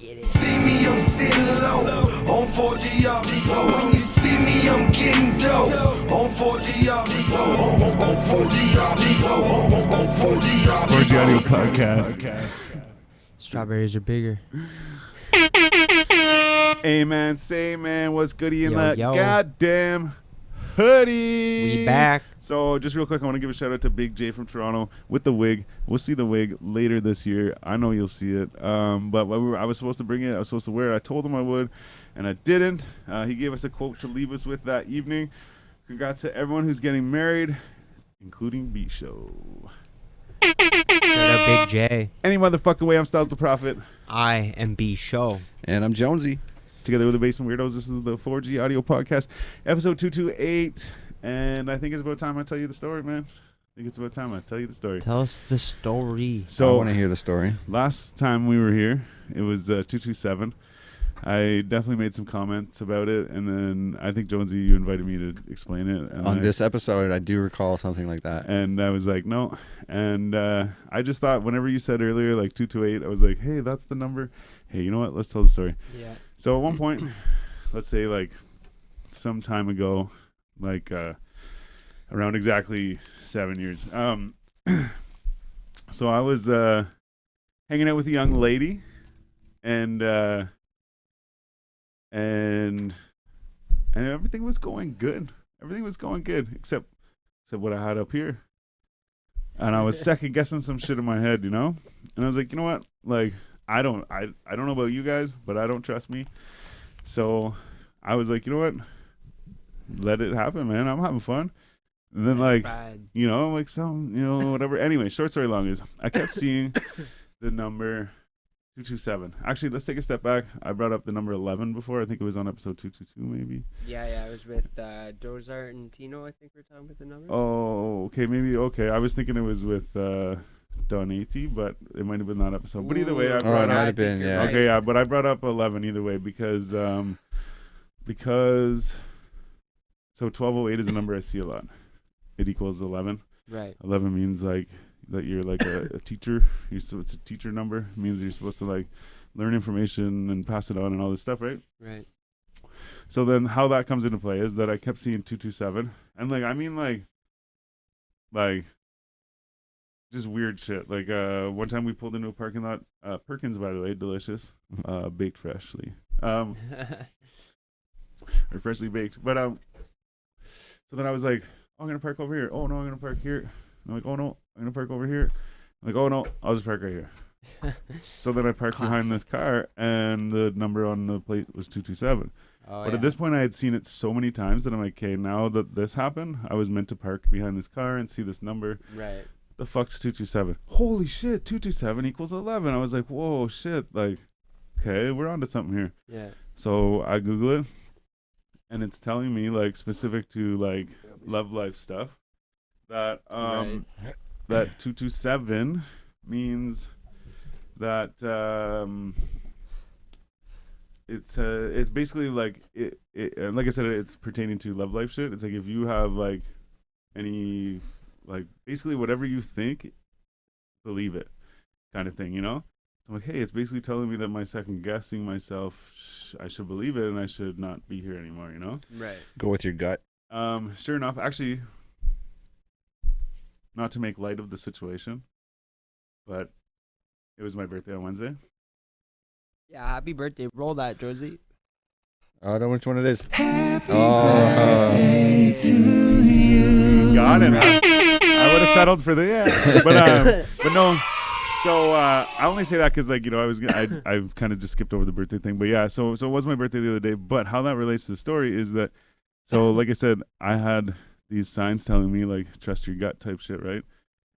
Get it. See me, I'm sitting low on 4G When you see me, I'm getting dope on 4G on 4G on 4G Audio Podcast. Strawberries are bigger. Hey man, say man, what's goody in Yo, that yo. goddamn hoodie? We back. So just real quick, I want to give a shout out to Big J from Toronto with the wig. We'll see the wig later this year. I know you'll see it. But I was supposed to bring it. I was supposed to wear it. I told him I would, and I didn't. He gave us a quote to leave us with that evening. Congrats to everyone who's getting married, including B Show. Shout out Big J. Any motherfucking way, I'm Stylez the Prophet. I am B Show. And I'm Jonesy. Together with the Basement Weirdos, this is the 4G Audio Podcast, episode 228. And I think it's about time I tell you the story, man. I think it's about time I tell you the story. Tell us the story. I So want to hear the story. last time we were here, it was 227. I definitely made some comments about it, and then I think, Jonesy, you invited me to explain it. And On this episode, I do recall something like that. And I was like, no. And I just thought whenever you said earlier, like 228, I was like, hey, that's the number. Hey, you know what? Let's tell the story. Yeah. So at one point, let's say like some time ago, like around exactly 7 years. So I was hanging out with a young lady, and everything was going good. Everything was going good except what I had up here. And I was second guessing some shit in my head, you know? And I was like, you know what? Like I don't know about you guys, but I don't trust me. So I was like, you know what? Let it happen, man. I'm having fun. And then like, you know, like some, you know, whatever. Anyway, short story long is I kept seeing the number 227. Actually, let's take a step back. I brought up the number 11 before. I think it was on episode 222 maybe. Yeah, I was with Dozart and Tino, I think we're talking about the number. Oh, okay, maybe. Okay, I was thinking it was with Donati, but it might have been that episode. But either way, I it brought might up. have been, yeah. Okay, yeah, but I brought up 11 either way because so 1208 is a number I see a lot. It equals 11. Right. 11 means like that you're like a teacher. So it's a teacher number. It means you're supposed to like learn information and pass it on and all this stuff, right? Right. So then how that comes into play is that I kept seeing 227, and like I mean like just weird shit. Like one time we pulled into a parking lot. Perkins, by the way, delicious, baked freshly, or freshly baked. But so then I was like, oh, I'm gonna park over here. Oh no, I'm gonna park here. I'm like, oh no, I'm gonna park over here. I'm like, oh no, I'll just park right here. So then I parked behind this car, and the number on the plate was 227. Oh, But at this point, I had seen it so many times that I'm like, okay, now that this happened, I was meant to park behind this car and see this number. Right. The fuck's 227? Holy shit, 227 equals 11. I was like, whoa, shit. Like, okay, we're onto something here. Yeah. So I Google it, and it's telling me, like, specific to, like, love life stuff, that that 227 means that it's basically like it like I said, it's pertaining to love life shit. It's like if you have like any, like, basically whatever you think, believe it kind of thing, you know? So I'm like, hey, it's basically telling me that my second guessing myself, I should believe it and I should not be here anymore, you know? Right. Go with your gut. Sure enough, actually, not to make light of the situation, but it was my birthday on Wednesday. Yeah, happy birthday. Roll that, Josie. I don't know which one it is. birthday to you. Got it. I would have settled for the but no. So I only say that because, like, you know, I've kind of just skipped over the birthday thing. But yeah, so it was my birthday the other day. But how that relates to the story is that, so like I said, I had these signs telling me like trust your gut type shit, right?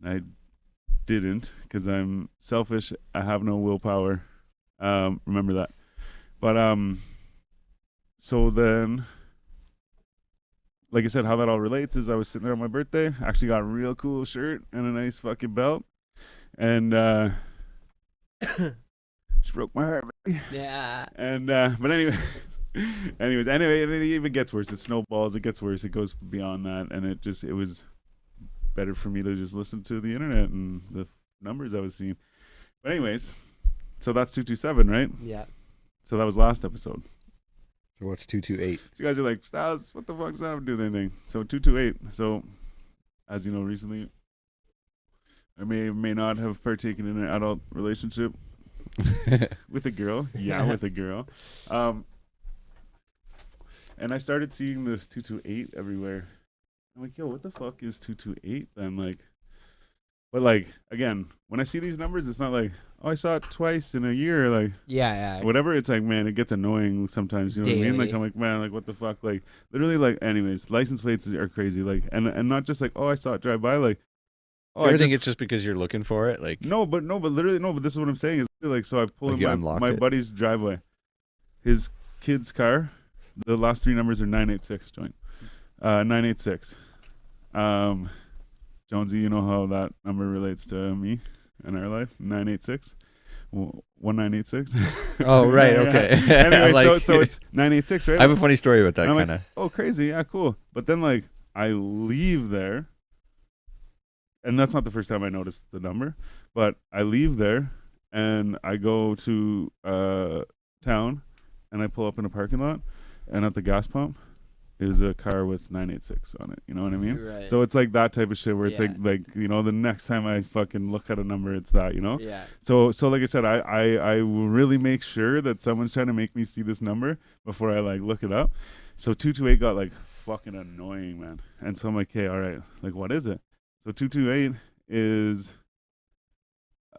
And I didn't because I'm selfish. I have no willpower. Remember that. But so then, like I said, how that all relates is I was sitting there on my birthday. I actually got a real cool shirt and a nice fucking belt. And she broke my heart, baby. Yeah. And but anyway, and it even gets worse. It snowballs. It gets worse. It goes beyond that, and it was better for me to just listen to the internet and the numbers I was seeing. But anyways, So that's 227, right? Yeah. So that was last episode. So what's 228? So you guys are like, Stylez, what the fuck does that have to do with anything? So 228. So, as you know, recently, I may not have partaken in an adult relationship with a girl. Yeah, with a girl. And I started seeing this 228 everywhere. I'm like, yo, what the fuck is 228 then? Like, but like, again, when I see these numbers, it's not like, oh, I saw it twice in a year, like, Yeah. whatever. It's like, man, it gets annoying sometimes. You know what I mean? Like, Daily. I'm like, man, like, what the fuck? Like, literally, like, anyways, license plates are crazy. Like, and not just like, oh, I saw it drive by. Like, oh, You ever I think just- it's just because you're looking for it? Like, no, but literally, no, but this is what I'm saying is like, so I pull Like you in unlocked my it? buddy's driveway, his kid's car. The last three numbers are 986 joint. 986. Jonesy, you know how that number relates to me and our life? 986. 1986. oh, right, Yeah, yeah. okay. Anyway, Like, so it's 986, right? I have a funny story about that And I'm kind of. like, oh, crazy. Yeah, cool. But then, like, I leave there. And that's not the first time I noticed the number. But I leave there and I go to town and I pull up in a parking lot. And at the gas pump is a car with 986 on it. You know what I mean? Right. So it's like that type of shit where it's Yeah. like you know, the next time I fucking look at a number, it's that, you know. Yeah. So like I said, I will really make sure that someone's trying to make me see this number before I like look it up. So 228 got like fucking annoying, man. And so I'm like, hey, all right, like what is it? So 228 is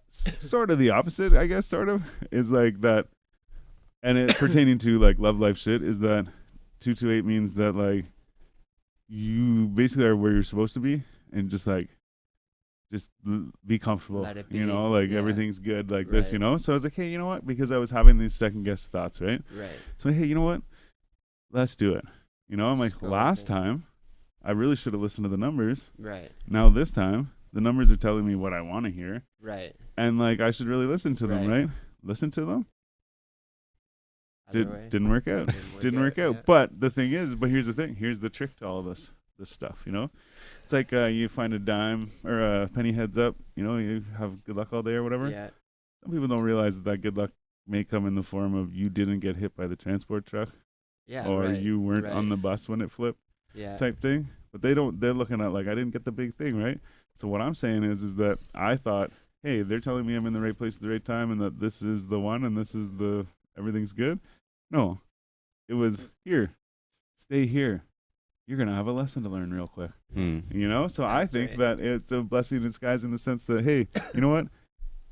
sort of the opposite, I guess. Sort of is like that. And it pertaining to like love life shit is that 228 means that like you basically are where you're supposed to be and just like be comfortable. Let it be, You know, like yeah. everything's good like this, Right. you know? So I was like, hey, you know what? Because I was having these second guess thoughts, right? Right. So hey, you know what? Let's do it. You know, I'm like, Just go last with it. time I really should have listened to the numbers. Right. Now this time the numbers are telling me what I want to hear. Right. And like I should really listen to them, Right. right? Listen to them. Other way. Didn't work out. Didn't work out. yeah. But the thing is, here's the thing. Here's the trick to all of this stuff, you know? It's like you find a dime or a penny heads up, you know, you have good luck all day or whatever. Yeah. Some people don't realize that good luck may come in the form of you didn't get hit by the transport truck Yeah. or right. you weren't right. on the bus when it flipped Yeah. type thing. But they're looking at like, I didn't get the big thing, right? So what I'm saying is that I thought, hey, they're telling me I'm in the right place at the right time and that this is the one and this is everything's good. No. It was here. Stay here. You're going to have a lesson to learn real quick. Hmm. You know? So I That's think right. that it's a blessing in disguise in the sense that, hey, you know what?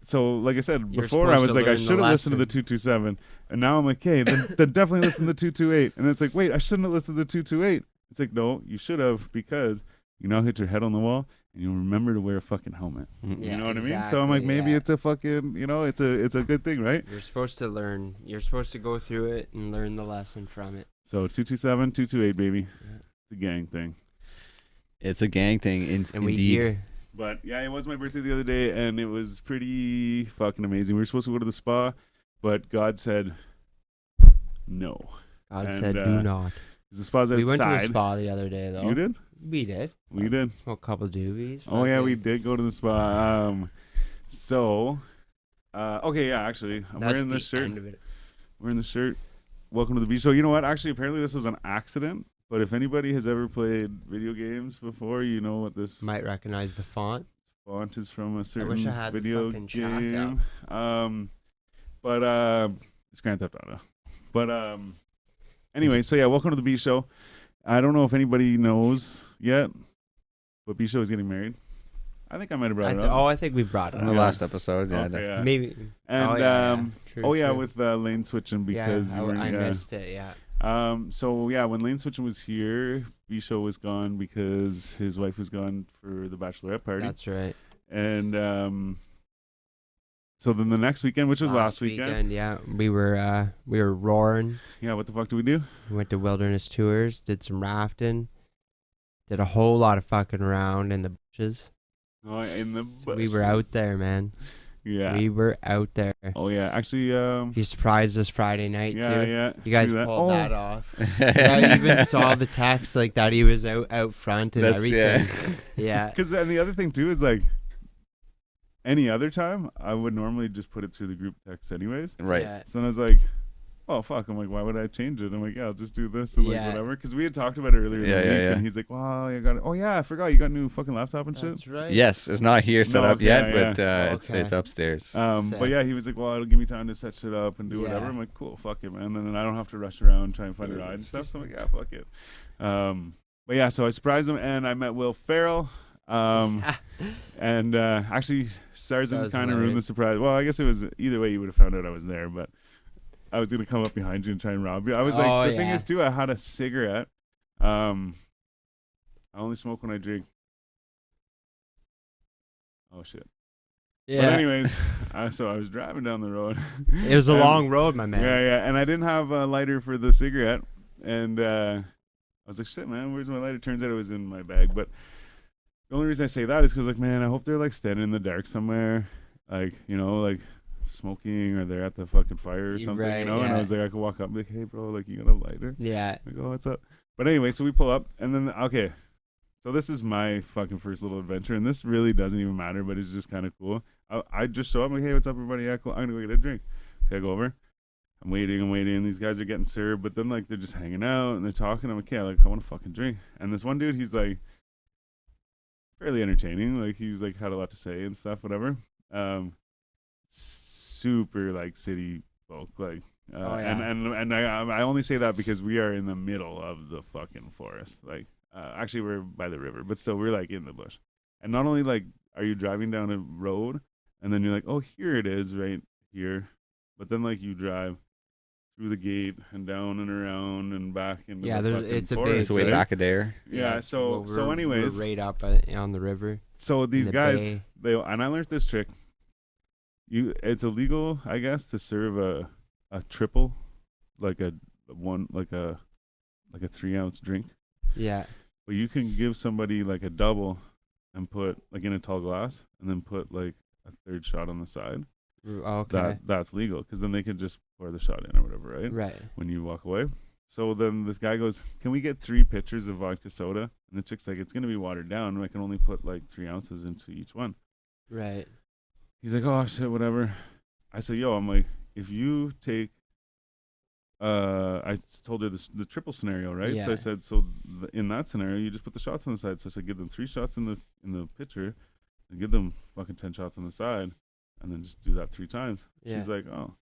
So, like I said, You're before I supposed was to like, I learn the should have listened to the lesson. 227. And now I'm like, hey, then definitely listen to the 228. And it's like, wait, I shouldn't have listened to the 228. It's like, no, you should have because you now hit your head on the wall and you remember to wear a fucking helmet. Mhm. You Yeah, know what I mean? So I'm like, exactly, maybe yeah. it's a fucking, you know, it's a good thing, right? You're supposed to learn. You're supposed to go through it and learn the lesson from it. So 227, 228, baby. Yeah. It's a gang thing. It's a gang thing, And we indeed. hear. But yeah, it was my birthday the other day, and it was pretty fucking amazing. We were supposed to go to the spa, but God said no. God And, said, "Do not." 'Cause the spa's outside. We went to the spa the other day, though. You did? We did. We did. A couple doobies. Oh yeah, we fucking- did go to the spa. Okay, yeah, actually, I'm That's wearing the this shirt. end of it. Wearing the shirt. Welcome to the beach. So you know what? Actually, apparently this was an accident. But if anybody has ever played video games before, you know what this Might recognize the font. font is from a certain wish I had the video fucking chat game. But it's Grand Theft Auto. But anyway, so yeah, welcome to the B Show. I don't know if anybody knows yet, but B Show is getting married. I think I might have brought it up. I think we brought it On up. the last episode, yeah. Okay, yeah. Maybe. And True, true. with lane switching because yeah, you were I missed it. Yeah. So yeah, when Lane Switching was here, B Show was gone because his wife was gone for the bachelorette party. That's right. And so then the next weekend, which was last weekend, yeah, we were roaring. yeah, what the fuck do we do? We went to wilderness tours, did some rafting, did a whole lot of fucking around in the bushes. Oh, in the We were out bushes. there, man. Yeah. We were out there. Oh yeah, actually, He surprised us Friday night yeah, too. yeah. You guys See that? pulled Oh, that off. I even saw the text like that he was out front and That's- everything. Yeah. Because and the other thing too is like, any other time, I would normally just put it through the group text anyways. Right. Yeah. So then I was like, oh fuck, I'm like, why would I change it? I'm like, yeah, I'll just do this and like Yeah. whatever, because we had talked about it earlier in the Yeah, week, yeah, yeah. and he's like, wow, you got it. Oh yeah, I forgot you got a new fucking laptop and shit. That's right. Yes, it's not here set No, up okay, yet, yeah. but it's Okay. upstairs. But Sick. yeah, he was like, well, it'll give me time to set shit up and do whatever. Yeah. I'm like, cool, fuck it, man. And then I don't have to rush around and try and find a ride and stuff. So I'm like, yeah, fuck it. But yeah, so I surprised him, and I met Will Ferrell. And actually, Starzan That was kind of ruined the hilarious. surprise. Well, I guess it was either way, you would have found out I was there, but I was gonna come up behind you and try and rob you. I was Oh, like, the thing yeah. is too, I had a cigarette. I only smoke when I drink. Oh shit. Yeah. But anyways, so I was driving down the road. It was a and- long road, my man. Yeah, yeah, and I didn't have a lighter for the cigarette, and I was like, shit, man, where's my lighter? Turns out it was in my bag, but the only reason I say that is because, like, man, I hope they're, like, standing in the dark somewhere, like, you know, like, smoking, or they're at the fucking fire or something, Right, you know, and I yeah. was like, I could walk up and be like, hey, bro, like, you got a lighter? Yeah. Like, oh, what's up? But anyway, so we pull up, and then, okay, so this is my fucking first little adventure, and this really doesn't even matter, but it's just kind of cool. I just show up, I'm like, hey, what's up, everybody? Yeah, cool. I'm gonna go get a drink. Okay, I go over. I'm waiting. These guys are getting served, but then, like, they're just hanging out, and they're talking. I'm like, yeah, like, I want a fucking drink. And this one dude, he's, like, fairly entertaining. Like, he's, like, had a lot to say and stuff, whatever. Super, like, city folk, like, Oh, yeah. and I only say that because we are in the middle of the fucking forest. Like, actually, we're by the river, but still, we're, like, in the bush. And not only, like, are you driving down a road, and then you're like, oh, here it is, right here. But then, like, you drive through the gate and down and around and back into Yeah, the there's- fucking it's a forest, big- It's way right? back a there. Yeah, so well, so we're anyways, right up on the river. so these the guys, bay. and I learned this trick. It's illegal, I guess, to serve a triple, like a 3-ounce drink. Yeah. But you can give somebody like a double and put like in a tall glass and then put like a third shot on the side. Okay. That's legal because then they can just pour the shot in or whatever, right? Right. When you walk away. So then this guy goes, can we get 3 pitchers of vodka soda? And the chick's like, it's going to be watered down. I can only put like 3 ounces into each one. Right. He's like, oh shit, whatever. I said, yo, I'm like, if you take, I told her the triple scenario, right? So I Yeah. said, so in that scenario, you just put the shots on the side. So I said, give them 3 shots in the pitcher, and give them fucking 10 shots on the side, and then just do that 3 times. Yeah. She's like, oh,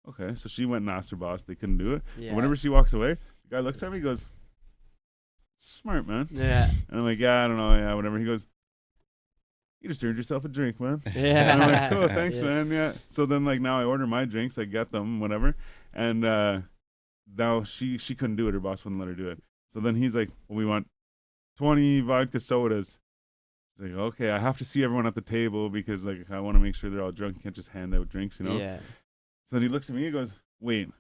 okay. So she went and asked her boss. They couldn't do it. Yeah. And whenever she walks away, the guy looks at me, he goes, smart, man. Yeah. And I'm like, yeah, I don't know, yeah, whatever. He goes, you just earned yourself a drink, man. Yeah. And I'm like, cool, thanks, Yeah. man. Yeah. So then, like, now I order my drinks, I get them, whatever. And now she couldn't do it. Her boss wouldn't let her do it. So then he's like, well, we want 20 vodka sodas. He's like, okay, I have to see everyone at the table because, like, I want to make sure they're all drunk. You can't just hand out drinks, you know? Yeah. So then he looks at me and goes, wait,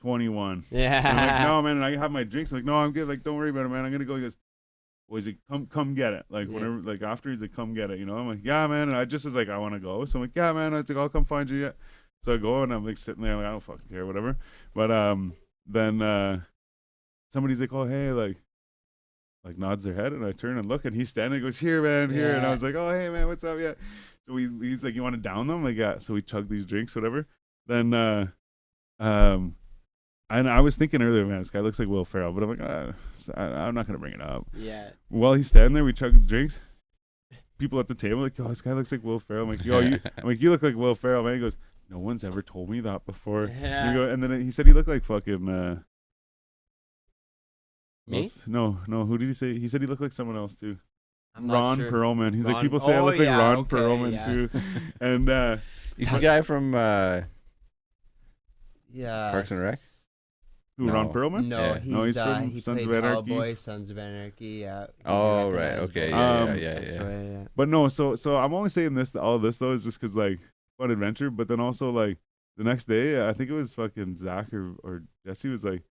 21. Yeah. And I'm like, no, man. And I have my drinks. I'm like, no, I'm good. Like, don't worry about it, man. I'm going to go. He goes, well, he's like, come get it. Like, Yeah. whenever, like, after he's like, come get it, you know? I'm like, yeah, man. And I just was like, I want to go. So I'm like, yeah, man. I was like, I'll come find you. Yeah. So I go and I'm like sitting there, like, I don't fucking care, whatever. But then somebody's like, oh, hey, like nods their head. And I turn and look, and he's standing. He goes, here, man, here. And I Yeah. was like, oh, hey, man, what's up? Yeah. So he's like, you want to down them? Like, yeah. So we chug these drinks, whatever. Then, and I was thinking earlier, man, this guy looks like Will Ferrell, but I'm like, I'm not going to bring it up. Yeah. While he's standing there, we chug drinks. People at the table like, yo, this guy looks like Will Ferrell. I'm like, yo, I'm like, you look like Will Ferrell, man. He goes, no one's ever told me that before. Yeah. And then he said he looked like fucking Me? No, who did he say? He said he looked like someone else too. I'm not Ron sure. Perlman. He's like, Ron- people say I Oh, look like yeah, Ron okay, Perlman yeah. too. And He's the guy from Yeah. Parks and Rec? who, No. Ron Perlman? No, Yeah. he's, No, he's from he Sons played of Anarchy. Hellboy, Sons of Anarchy. Yeah. He Oh, directed right. that as Okay. well. Yeah. That's right, yeah. But no, so I'm only saying all this though is just because like fun adventure. But then also like the next day, I think it was fucking Zach or Jesse was like,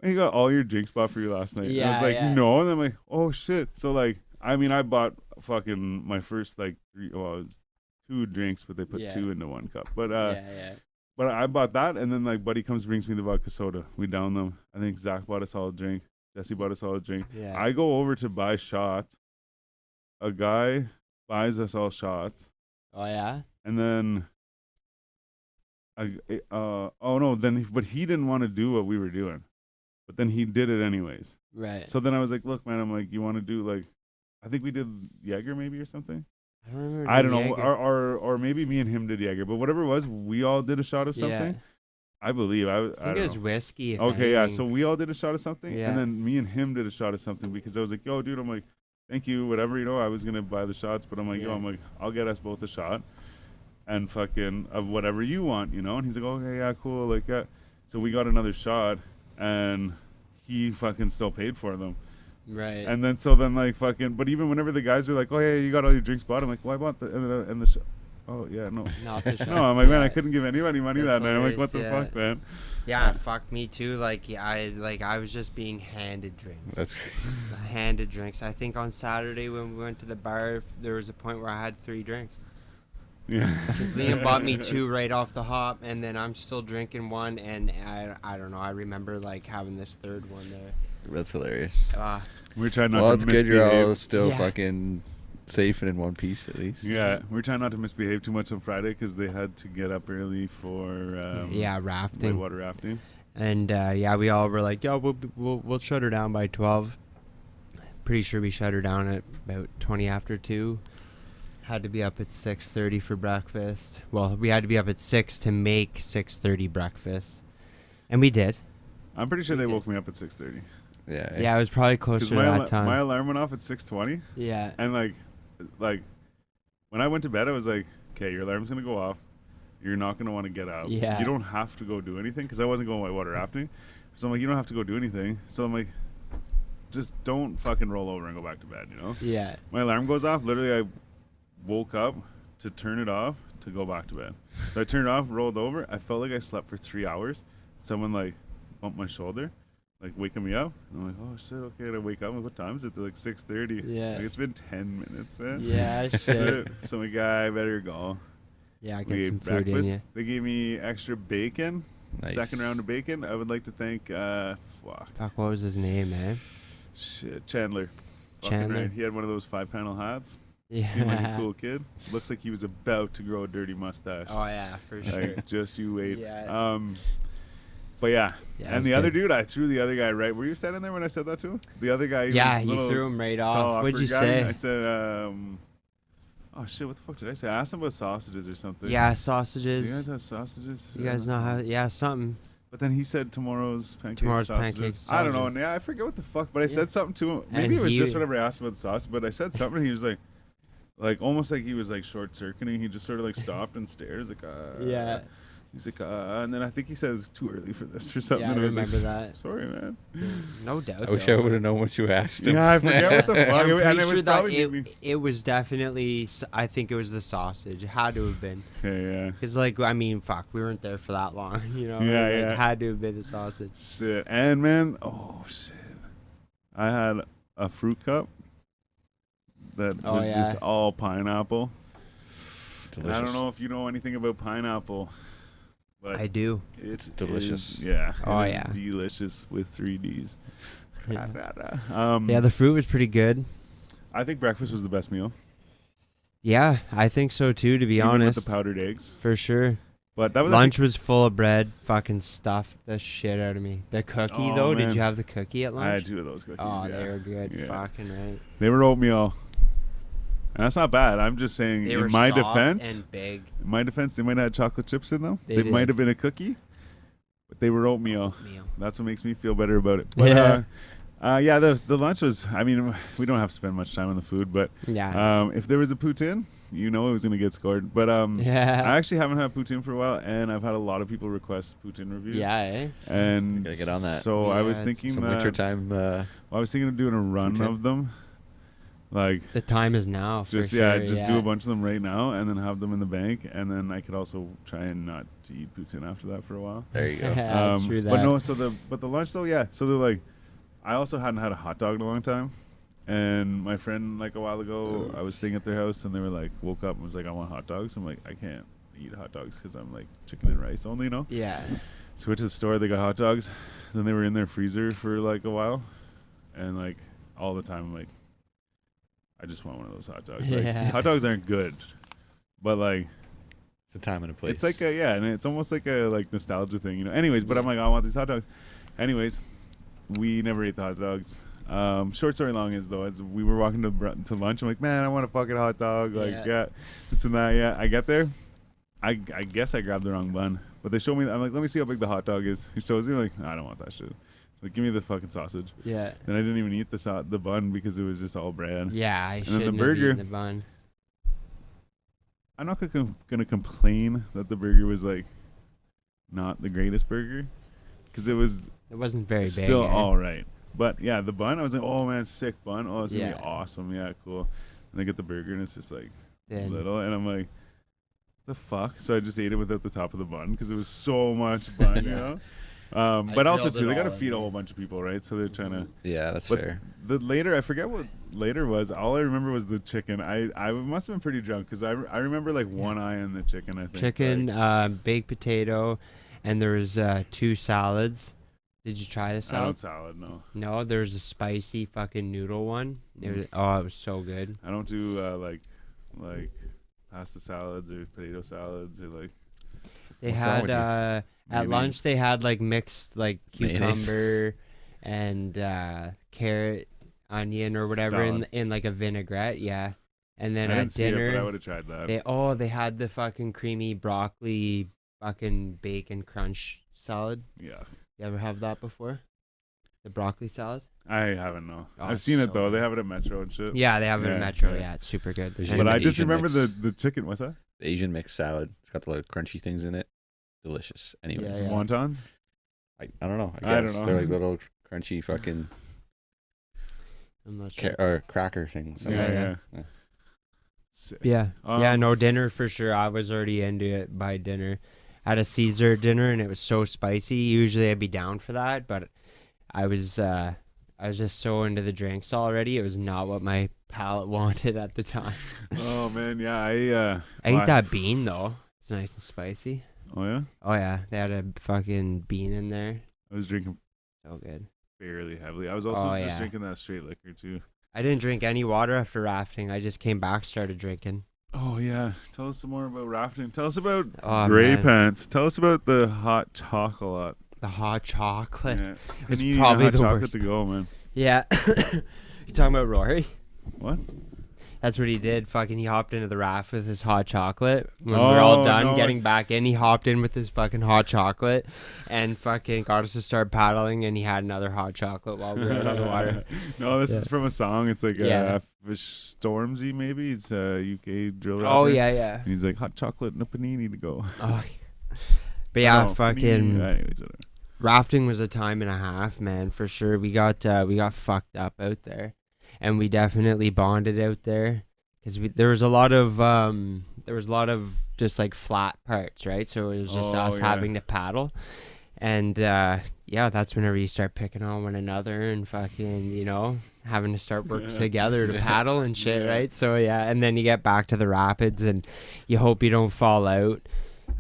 "Hey, you got all your drinks bought for you last night." And I was Yeah, like, yeah. no, and I'm like, oh shit. So like, I mean, I bought fucking my first like 3, well, it was 2 drinks, but they put Yeah. 2 into 1 cup. But Yeah. but I bought that, and then like Buddy comes brings me the vodka soda. We down them. I think Zach bought a solid drink. Jesse bought a solid drink. Yeah. I go over to buy shots. A guy buys us all shots. Oh, yeah? And then oh no, but he didn't want to do what we were doing. But then he did it anyways. Right. So then I was like, look, man, I'm like, you want to do like, I think we did Jaeger maybe or something. I don't remember. I don't know, Jaeger. or maybe me and him did Jaeger, but whatever it was, we all did a shot of something. Yeah. I believe I I think don't it was know. whiskey. If Okay, yeah. anything. So we all did a shot of something, Yeah. and then me and him did a shot of something because I was like, yo, dude, I'm like, thank you, whatever, you know. I was gonna buy the shots, but I'm like, yo, Yeah. I'm like, I'll get us both a shot, and fucking of whatever you want, you know. And he's like, okay, yeah, cool, like that. So we got another shot, and he fucking still paid for them. Right. And then so then like fucking, but even whenever the guys are like, oh yeah, you got all your drinks bought, I'm like, well, I bought and the shot. Oh yeah, no. Not the shots. No, I'm like, man, I yeah. couldn't give anybody money That's that night. I'm like, what the hilarious, fuck, man? Yeah, fuck me too. Like I was just being handed drinks. That's great. Handed drinks. I think on Saturday when we went to the bar, there was a point where I had 3 drinks. Yeah. Because Liam bought me 2 right off the hop, and then I'm still drinking 1, and I don't know. I remember like having this 3rd one there. That's hilarious. We're trying not Well, to it's good you're misbehave. all still Yeah. fucking safe and in one piece at least. Yeah, we're trying not to misbehave too much on Friday because they had to get up early for Yeah, rafting. whitewater rafting. And yeah, we all were like, "Yo, we'll shut her down by 12." Pretty sure we shut her down at about 20 after 2. Had to be up at 6:30 for breakfast. Well, we had to be up at 6 to make 6:30 breakfast, and we did. I'm pretty sure We they did. woke me up at 6:30. Yeah. Yeah, it was probably closer to that time. my alarm went off at 6:20, Yeah. and like when I went to bed, I was like, okay, your alarm's gonna go off. You're not gonna want to get up. Yeah. You don't have to go do anything because I wasn't going whitewater rafting. So I'm like, you don't have to go do anything. So I'm like, just don't fucking roll over and go back to bed. You know. Yeah. My alarm goes off. Literally, I woke up to turn it off to go back to bed. So I turned it off, rolled over. I felt like I slept for 3 hours. Someone like bumped my shoulder, like waking me up. And I'm like, oh shit, okay. And I wake up. I'm like, what time is it? They're like 6:30. Yeah. Like, it's been 10 minutes, man. Yeah, shit. So I'm like, I better go. Yeah, We get some ate food in breakfast. you. They gave me extra bacon. Nice. Second round of bacon. I would like to thank Fuck, what was his name, man? Chandler. Fucking Chandler. right. He had one of those 5-panel hats. Seemed like a Yeah. cool kid. Looks like he was about to grow a dirty mustache. Oh yeah, for sure. Like, just you wait. Yeah. But yeah. Yeah, it And was the other good. dude, I threw the other guy right. Were you standing there when I said that to him? The other guy. he Yeah, was a you little threw him right tall, off. What'd you awkward guy. say? I said, oh shit, what the fuck did I say? I asked him about sausages or something. Yeah, So you guys sausages. have sausages? You guys know how? Yeah, something. But then he said tomorrow's pancake Tomorrow's sausages. pancake I don't know. sausages. And yeah, I forget what the fuck. But I Yeah. said something to him. Maybe And it was he- just whenever I asked about the sauce. But I said something. And he was like almost like he was like short circuiting. He just sort of like stopped and stares like. Yeah. He's like, and then I think he said it was too early for this or something. Yeah, I and was like, remember that. Sorry, man. No doubt. I wish though. I would have known what you asked him. Yeah, I forget what the fuck. I'm And pretty it was sure probably that maybe. it was definitely. I think it was the sausage. It had to have been. Okay, yeah. Cause like I mean, fuck, we weren't there for that long, you know. Yeah, Like, yeah. It had to have been the sausage. Shit. And man, oh shit. I had a fruit cup that Oh, was just yeah. all pineapple. And I don't Delicious. know if you know anything about pineapple, but I do. it's delicious. Yeah. Oh, it is yeah. delicious with 3 Ds. Yeah. Um, Yeah, the fruit was pretty good. I think breakfast was the best meal. Yeah, I think so too. To be even honest, with the powdered eggs. for sure. But that was Lunch was full of bread. Fucking stuffed the shit out of me. The cookie Oh, though, man. did you have the cookie at lunch? I had 2 of those cookies. Oh, yeah. they were good. Yeah. Fucking right. They were oatmeal. And that's not bad. I'm just saying, They were in my soft defense, and big. they might have had chocolate chips in them. They They did. might have been a cookie, but they were oatmeal. Meal. That's what makes me feel better about it. But, Yeah. the lunch was, I mean, we don't have to spend much time on the food, but Yeah. if there was a poutine, you know it was going to get scored. But Yeah. I actually haven't had poutine for a while, and I've had a lot of people request poutine reviews. Yeah, eh? And Gotta get on that. So I Yeah, was it's thinking Some that, wintertime. I was thinking of doing a run Poutine? of them. Like, The time is now. For just sure, just do a bunch of them right now and then have them in the bank, and then I could also try and not to eat poutine after that for a while. There you go. Yeah, true that. But no, the lunch though, yeah. So they're like, I also hadn't had a hot dog in a long time, and my friend like a while ago, I was staying at their house, and they were like, woke up and was like, I want hot dogs. I'm like, I can't eat hot dogs because I'm like chicken and rice only, you know. Yeah. So we went to the store, they got hot dogs, then they were in their freezer for like a while, and like all the time I'm like, I just want one of those hot dogs. Like, Yeah. hot dogs aren't good, but like It's a time and a place. It's like and it's almost like a nostalgia thing, you know. Anyways, but I'm like, I want these hot dogs. Anyways, we never ate the hot dogs. Short story long is though, as we were walking to lunch, I'm like, man, I want a fucking hot dog. Like, this and that. Yeah, I get there. I guess I grabbed the wrong bun, but they showed me. I'm like, let me see how big the hot dog is. He shows me, like, I don't want that shit. So like, give me the fucking sausage. Yeah. Then I didn't even eat the bun because it was just all bread. Yeah, I and shouldn't then the burger, have eaten the bun. I'm not gonna complain that the burger was like not the greatest burger, because it wasn't very big. Still all right. But yeah, the bun, I was like, oh man, sick bun. Oh, it's gonna be awesome. Yeah, cool. And I get the burger and it's just like little, and I'm like, the fuck? So I just ate it without the top of the bun because it was so much bun, you know. But also too, they gotta feed a whole bunch of people, right? So they're trying to. Yeah, that's fair. The later, I forget what later was. All I remember was the chicken. I must have been pretty drunk because I remember like one eye on the chicken. I think chicken, baked potato, and there was 2 salads. Did you try the salad? I don't salad, no. No, there's a spicy fucking noodle one. It was so good. I don't do like pasta salads or potato salads or like. They had at lunch. They had like mixed like cucumber and carrot, onion or whatever in like a vinaigrette. Yeah, and then at dinner, but I would have tried that. They had the fucking creamy broccoli fucking bacon crunch salad. Yeah. You ever have that before? The broccoli salad? I haven't, no. I've seen it though. They have it at Metro and shit. Yeah, they have it at Metro. Yeah, it's super good. But I just remember the chicken. What's that? The Asian mix salad. It's got the like crunchy things in it. Delicious. Anyways. Wontons? I don't know. I guess they're like little crunchy fucking or cracker things. Yeah. No, dinner for sure. I was already into it by dinner. I had a Caesar dinner and it was so spicy. Usually I'd be down for that, but I was just so into the drinks already. It was not what my palate wanted at the time. Oh man, yeah. I ate that bean though. It's nice and spicy. Oh yeah? Oh yeah. They had a fucking bean in there. I was drinking so good. Fairly heavily. I was also just drinking that straight liquor too. I didn't drink any water after rafting. I just came back, started drinking. Oh yeah. Tell us some more about rafting. Tell us about Grey Pants. Tell us about the hot chocolate. The hot chocolate. Yeah. It's probably the chocolate worst to go, man. Yeah. You talking about Rory? What? That's what he did. Fucking he hopped into the raft with his hot chocolate. When we were all done getting back in, he hopped in with his fucking hot chocolate and fucking got us to start paddling, and he had another hot chocolate while we were out on the water. No, this is from a song. It's like Stormzy, maybe. It's a UK drill rapper. Oh, yeah. And he's like, hot chocolate and a panini to go. Oh, but yeah, fucking... Anyways, whatever. Rafting was a time and a half, man, for sure. We got fucked up out there, and we definitely bonded out there because there was a lot of just like flat parts, right? So it was just us having to paddle, and that's whenever you start picking on one another and fucking having to start working together to paddle and shit, right? So and then you get back to the rapids and you hope you don't fall out.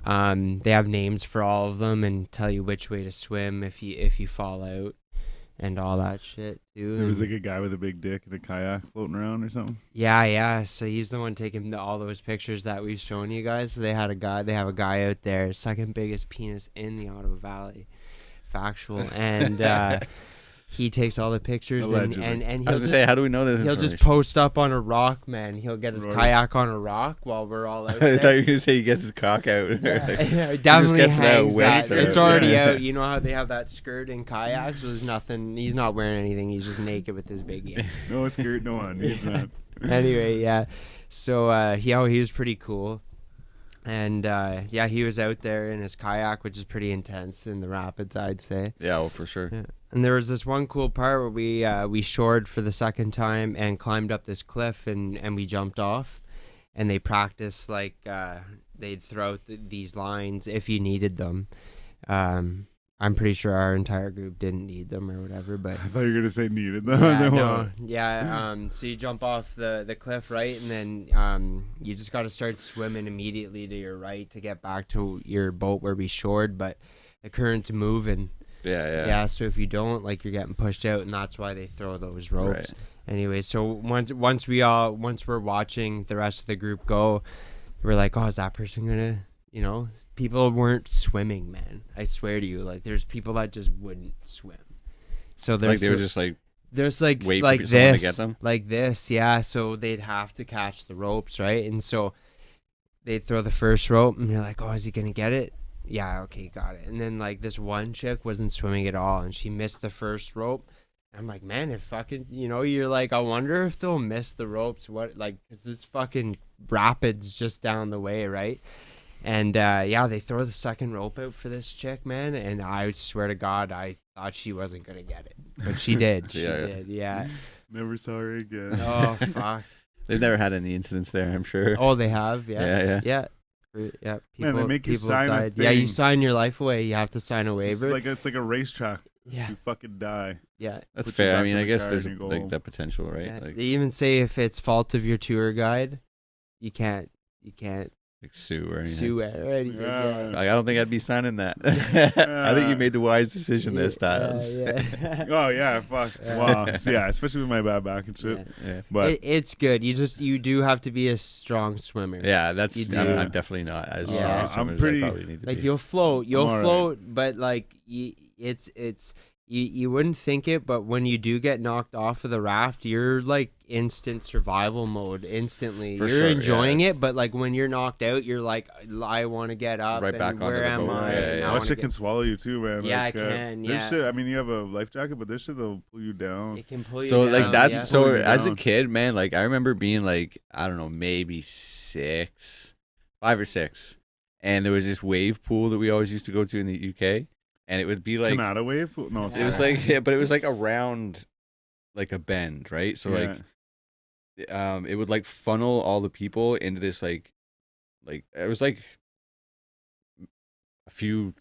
They have names for all of them and tell you which way to swim if you fall out and all that shit too. There was like a guy with a big dick in a kayak floating around or something. Yeah. So he's the one taking all those pictures that we've shown you guys. So they have a guy out there, second biggest penis in the Ottawa Valley, factual, and he takes all the pictures and I was gonna say, how do we know this? He'll just post up on a rock, man. He'll get his kayak on a rock while we're all out there. I thought you were gonna say he gets his cock out. Yeah, definitely hangs that. It's already out. You know how they have that skirt in kayaks? There's nothing. He's not wearing anything. He's just naked with his big. No skirt, no undies, man. Anyway, yeah. So he was pretty cool. And he was out there in his kayak, which is pretty intense in the rapids, I'd say. Yeah, well, for sure. Yeah. And there was this one cool part where we shored for the second time and climbed up this cliff and we jumped off. And they practiced like they'd throw out these lines if you needed them. I'm pretty sure our entire group didn't need them or whatever, but I thought you were gonna say needed them. So you jump off the cliff, right, and then you just got to start swimming immediately to your right to get back to your boat where we shored, but the current's moving. Yeah. So if you don't, like, you're getting pushed out, and that's why they throw those ropes. Right. Anyway, so once we're watching the rest of the group go, we're like, oh, is that person gonna You know, people weren't swimming, man. I swear to you, like there's people that just wouldn't swim. So Like they were just like there's like wait like for someone to this, get them? like this, yeah. So they'd have to catch the ropes, right? And so they'd throw the first rope, and you're like, oh, is he gonna get it? Yeah, okay, got it. And then like this one chick wasn't swimming at all, and she missed the first rope. I'm like, man, it fucking, you know, you're like, I wonder if they'll miss the ropes. What, like, cause this fucking rapids just down the way, right? And yeah, they throw the second rope out for this chick, man, and I swear to God, I thought she wasn't gonna get it, but she did. She did, yeah. Never saw her again. Oh fuck. They've never had any incidents there, I'm sure. Oh, they have, Yeah. yeah. People, they make you people sign a died. Yeah, you thing. sign your life away. You have to sign a It's waiver. like a racetrack. Yeah, You fucking die. yeah. That's Put you fair. I back mean, in I the guess car there's and you go like home. that potential, right? Yeah. Like They even say if it's fault of your tour guide, you can't sue or anything. sue it or anything. Yeah. Like, I don't think I'd be signing that. I think you made the wise decision there, Stylez. Yeah. Oh yeah, fuck. Yeah. Wow. So, yeah, especially with my bad back and shit. Yeah. Yeah. But It's good. You do have to be a strong swimmer. Yeah, You do. I'm definitely not as Yeah. strong as I'm swimmers pretty- I probably need to Like be. you'll float, I'm alright. float, but like you wouldn't think it, but when you do get knocked off of the raft, you're like instant survival mode instantly. For you're sure, enjoying yeah. it, but like when you're knocked out, you're like, I want to get up. Right and back onto where the am boat. I? Yeah, And yeah. I that wanna shit get- can swallow you too, man. Yeah, like, it can, there's yeah. shit. I mean, you have a life jacket, but this shit will pull you down. It can pull you So down, like that's yeah. so Pulling you as a down. kid, man, like I remember being like, I don't know, maybe 5 or 6. And there was this wave pool that we always used to go to in the UK. And it would be like Canada wave? No, it was sorry. like yeah, but it was like around like a bend, right? So Yeah. like it would like funnel all the people into this like it was like a few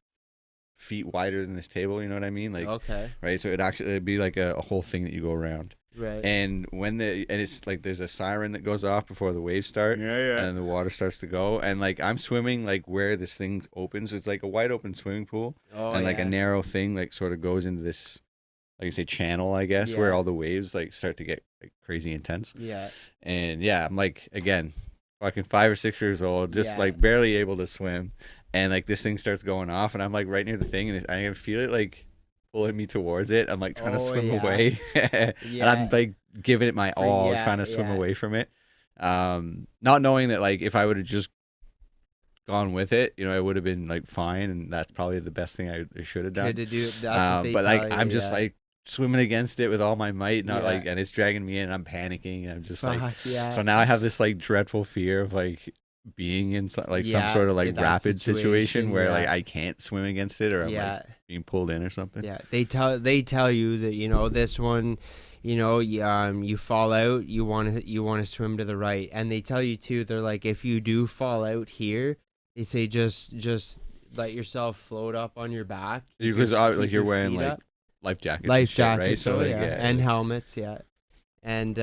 feet wider than this table, you know what I mean? Like Okay, right, so it'd be like a whole thing that you go around. right. And it's like there's a siren that goes off before the waves start. Yeah. And the water starts to go, and like I'm swimming like where this thing opens. So it's like a wide open swimming pool, Oh, and like yeah. a narrow thing like sort of goes into this, like I say, channel, I guess, where Yeah. all the waves like start to get like crazy intense. Yeah. And yeah, I'm like again, fucking 5 or 6 years old, just Yeah. like barely able to swim, and like this thing starts going off, and I'm like right near the thing, and I can feel it like pulling me towards it. I'm like trying to Oh, swim yeah. away, and Yeah. I'm like giving it my all, yeah, trying to swim yeah. away from it. Not knowing that like if I would have just gone with it, you know, it would have been like fine, and that's probably the best thing I should have done. Good to do. That's what they But like tell you, I'm just yeah. like swimming against it with all my might, not Yeah. like, and it's dragging me in, and I'm panicking, and I'm just like, Fuck, yeah. so now I have this like dreadful fear of like being in some Yeah, sort of like in that rapid situation where situation, like yeah. I can't swim against it, or I'm yeah. like being pulled in or something. Yeah, they tell you that, you know, this one, you know, you fall out, you want to swim to the right, and they tell you too, they're like, if you do fall out here, they say just let yourself float up on your back Because Keep like you're your wearing feet like up. life jackets, and Life shit, right? jackets, So oh, like yeah. yeah, And helmets, yeah, and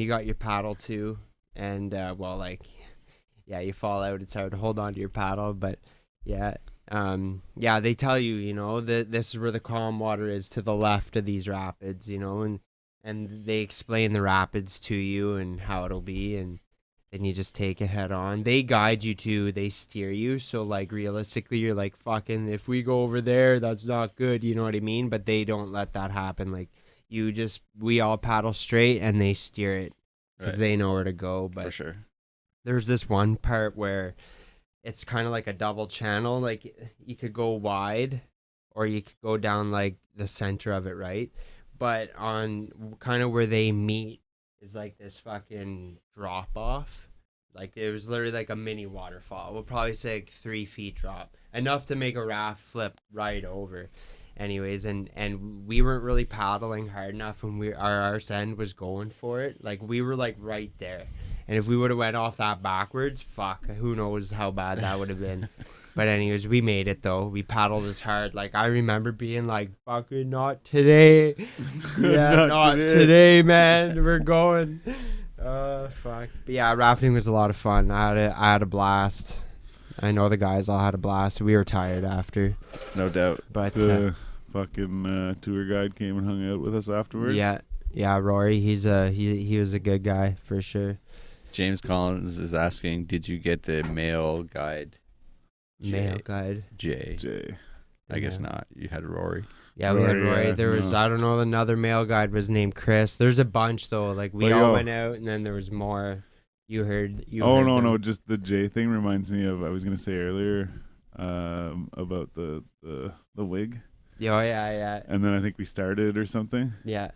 you got your paddle too, and well, like, yeah, you fall out, it's hard to hold on to your paddle, but yeah. Yeah, they tell you, you know, that this is where the calm water is, to the left of these rapids, you know, and they explain the rapids to you and how it'll be, and then you just take it head on. They guide you too, they steer you, so like realistically you're like, fucking, if we go over there, that's not good, you know what I mean? But they don't let that happen. Like, we all paddle straight and they steer it because Right. they know where to go. for But sure. there's this one part where it's kind of like a double channel. Like, you could go wide or you could go down like the center of it, right? But on kind of where they meet is like this fucking drop off. Like, it was literally like a mini waterfall. We'll probably say like 3 feet drop, enough to make a raft flip right over. Anyways, and we weren't really paddling hard enough, and our arse end was going for it. Like, we were like right there, and if we would have went off that backwards, fuck, who knows how bad that would have been. But anyways, we made it though. We paddled as hard. Like, I remember being like, fucking not today. Yeah, not today, man. We're going. Fuck. But yeah, rafting was a lot of fun. I had a blast. I know the guys all had a blast. We were tired after, No doubt. but The fucking tour guide came and hung out with us afterwards. yeah, Rory, he was a good guy for sure. James Collins is asking, did you get the mail guide Male guide. Jay. Jay. I guess Yeah. not. You had Rory. Yeah, we had Rory, Rory. yeah, There was, no. I don't know, another male guide was named Chris. There's a bunch though. Like we Well, all yo. went out, and then there was more. You heard. Oh heard no, them. no, just the Jay thing reminds me of I was gonna say earlier, about the wig, Yeah, oh, yeah, and then I think we started or something. yeah.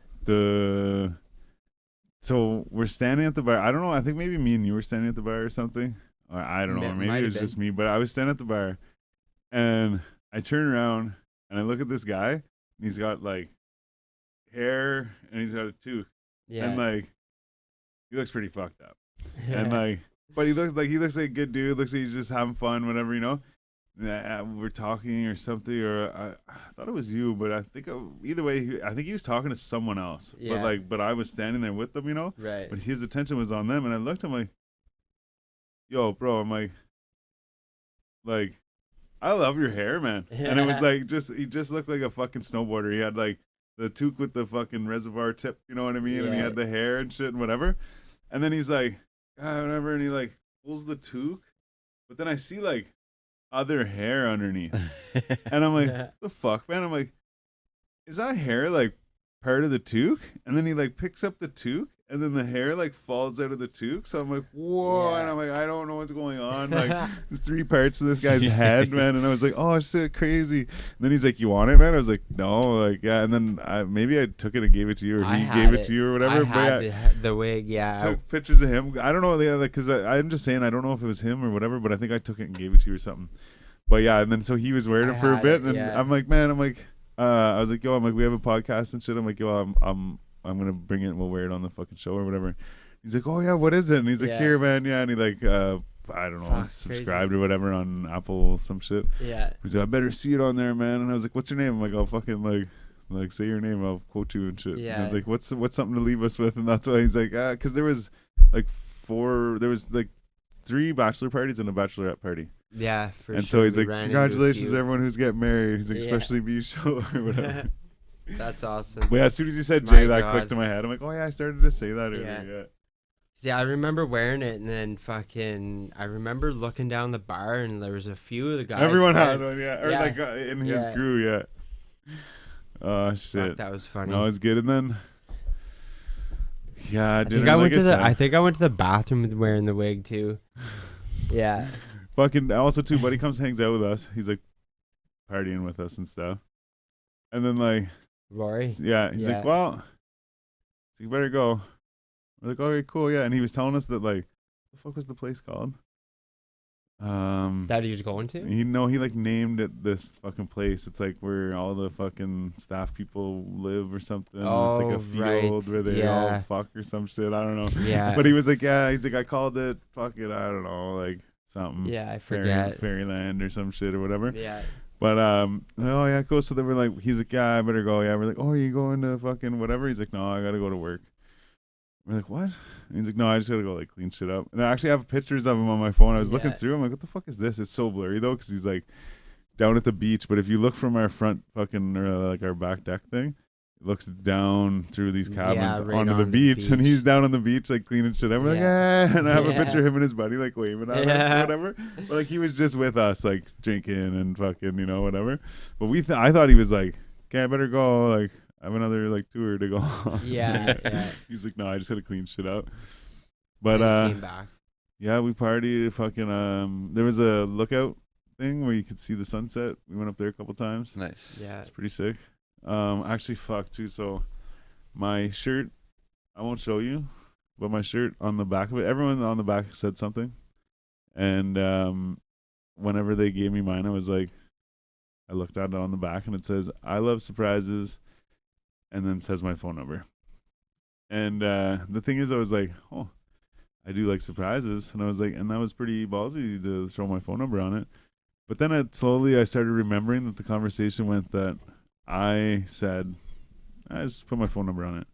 So we're standing at the bar. I don't know. I think maybe me and you were standing at the bar or something. Or I don't know. Or maybe Might it have was just been. me. But I was standing at the bar, and I turn around and I look at this guy. And he's got like hair, and he's got a tooth, Yeah. and like he looks pretty fucked up. And like, but he looks like a good dude. Looks like he's just having fun, whatever, you know. We're talking or something, or I thought it was you, but I think either way, I think he was talking to someone else. Yeah. But I was standing there with them, you know. right. But his attention was on them, and I looked at him like, "Yo, bro," I'm like, "I love your hair, man." And it was like he just looked like a fucking snowboarder. He had like the toque with the fucking reservoir tip, you know what I mean? And he Yeah. had the hair and shit and whatever. And then he's like, whatever, and he like pulls the toque, but then I see like other hair underneath, and I'm like, "The fuck, man?" I'm like, "Is that hair like part of the toque?" And then he like picks up the toque, and then the hair like falls out of the toque. So I'm like, "Whoa!" Yeah. And I'm like, "I don't know what's going on." Like, there's 3 parts of this guy's head, man. And I was like, "Oh shit, crazy." And then he's like, "You want it, man?" I was like, "No." Like, yeah. And then maybe I took it and gave it to you, or I he had gave it to you, or whatever. I But had yeah, the wig. Yeah. took pictures of him. I don't know the other, because I'm just saying I don't know if it was him or whatever, but I think I took it and gave it to you or something. But yeah, and then so he was wearing I it for a had bit, it, and yeah. I'm like, man, I was like, yo, I'm like, we have a podcast and shit. I'm like, yo, I'm gonna bring it and we'll wear it on the fucking show or whatever. He's like, oh yeah, what is it? And he's like, Yeah. here, man, yeah. And he like, I don't know, Fuck, subscribed crazy. or whatever on Apple, some shit. Yeah. He's like, I better see it on there, man. And I was like, what's your name? I'm like, I'll fucking like say your name, I'll quote you and shit. And I was Yeah. like, what's something to leave us with? And that's why he's like, because there was like 3 bachelor parties and a bachelorette party. Yeah. For And sure. so he's we like, ran into a congratulations to few. everyone who's getting married. He's like, Yeah. especially me, show or whatever. That's awesome. But yeah, as soon as you said My Jay, that God. clicked in my head. I'm like, oh yeah, I started to say that Yeah. earlier. See, I remember wearing it, and then I remember looking down the bar, and there was a few of the guys. Everyone there. had one, yeah. Or Yeah. like in his Yeah. crew, yeah. Oh Fuck, shit. that was funny. No, it was good. And then, yeah, I think I went to the bathroom wearing the wig too. Yeah. fucking also too. Buddy comes hangs out with us. He's like partying with us and stuff. And then like, Rory. yeah, he's Yeah. like, well, so you better go. We're like, okay, cool, yeah. And he was telling us that like, what the fuck was the place called? That he was going to? He like named it this fucking place. It's like where all the fucking staff people live or something. It's like Oh, a field right. where they all Yeah. fuck or some shit. I don't know. Yeah. But he was like, yeah. He's like, I called it fuck it. I don't know, like something. Yeah, I forget. Fairyland or some shit or whatever. Yeah. But oh yeah, cool. So then we're like, he's like, yeah, I better go. Yeah, we're like, oh, are you going to fucking whatever? He's like, no, I gotta go to work. We're like, what? And he's like, no, I just gotta go like clean shit up. And I actually have pictures of him on my phone. I was looking Yeah. through. I'm like, what the fuck is this? It's so blurry though, because he's like down at the beach. But if you look from our front fucking like our back deck thing, it looks down through these cabins right onto the onto the beach, and beach. he's down on the beach like cleaning shit up. We're like, Yeah. and I have a Yeah. picture of him and his buddy like waving at us or Yeah. whatever. But like he was just with us like drinking and fucking whatever. But I thought he was like, okay, I better go. Like I have another like tour to go on. Yeah, yeah. He's like, no, I just gotta clean shit up. But And he came back. yeah, we partied. Fucking there was a lookout thing where you could see the sunset. We went up there a couple times. Nice. Yeah. It's pretty sick. Actually, fuck too. So my shirt, I won't show you, but my shirt on the back of it, everyone on the back said something, and whenever they gave me mine, I was like, I looked at it on the back and it says, "I love surprises," and then says my phone number. And the thing is, I was like, oh, I do like surprises, and I was like, and that was pretty ballsy to throw my phone number on it. But then I started remembering that the conversation went that I said, I just put my phone number on it.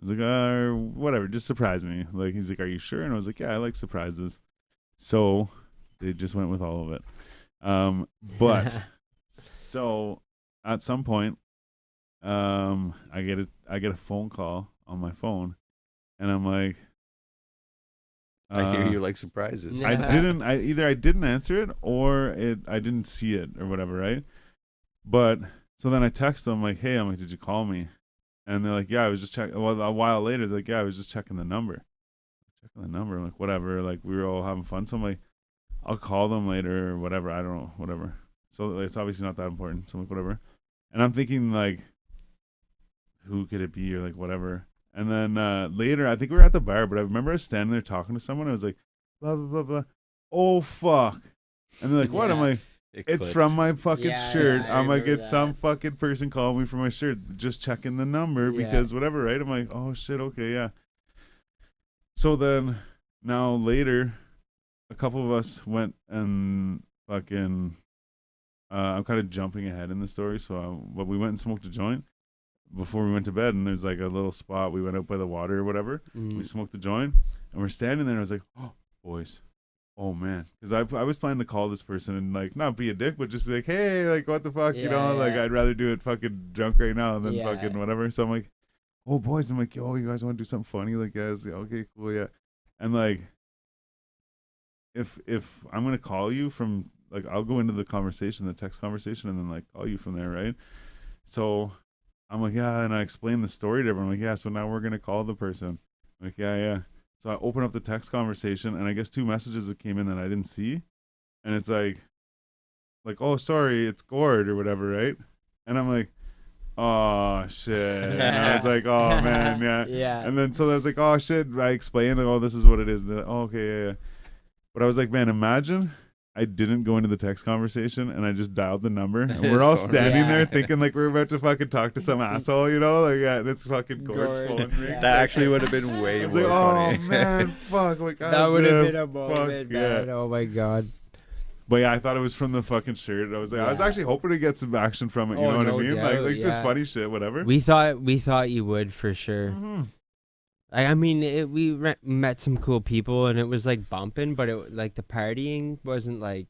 I was like, whatever, just surprise me. Like, he's like, are you sure? And I was like, yeah, I like surprises. So they just went with all of it. But so at some point, I get a phone call on my phone, and I'm like, I hear you like surprises. I didn't. I didn't answer it or I didn't see it or whatever, right? But so then I text them like, "Hey," I'm like, "Did you call me?" And they're like, "Yeah, I was just checking." Well, a while later, they're like, "Yeah, I was just checking the number." Checking the number. I'm like, whatever. Like we were all having fun. So I'm like, I'll call them later or whatever. I don't know, whatever. So it's obviously not that important. So I'm like, whatever. And I'm thinking like, who could it be or like whatever. And then later, I think we were at the bar, but I remember I was standing there talking to someone. I was like, blah, blah, blah, blah. Oh, fuck. And they're like, what? I'm like, it's from my fucking shirt. I'm like, it's some fucking person calling me from my shirt. Just checking the number because whatever, right? I'm like, oh, shit, okay, yeah. So then now later, a couple of us went and fucking, I'm kind of jumping ahead in the story. So but we went and smoked a joint before we went to bed, and there's like a little spot. We went out by the water or whatever. We smoked a joint, and we're standing there. And I was like, "Oh, boys, oh man," because I was planning to call this person and like not be a dick, but just be like, "Hey, like what the fuck, you know?" Like I'd rather do it fucking drunk right now than fucking whatever. So I'm like, "Oh, boys," I'm like, "Yo, you guys want to do something funny?" Like, guys, okay, cool, yeah. And like, if I'm gonna call you from like, I'll go into the conversation, the text conversation, and then like call you from there, right? So I'm like, yeah, and I explained the story to everyone. I'm like, yeah, so now we're going to call the person. I'm like, yeah. So I open up the text conversation, and I guess 2 messages that came in that I didn't see. And it's like, oh, sorry, it's Gord or whatever, right? And I'm like, oh, shit. And I was like, oh, man, yeah. And then so I was like, oh, shit. I explained, like, oh, this is what it is. Like, oh, okay, yeah. But I was like, man, imagine I didn't go into the text conversation and I just dialed the number and we're all standing there thinking like we're about to fucking talk to some asshole, you know? Like, yeah, it's fucking Gord's phone ring. That actually would have been way more like, funny. Oh, man, fuck. Like, that would have been a moment, man. Oh, my God. But yeah, I thought it was from the fucking shirt. I was like, I was actually hoping to get some action from it. You know what I mean? Doubt, like just funny shit, whatever. We thought you would for sure. I mean, we met some cool people and it was like bumping, but it like the partying wasn't like,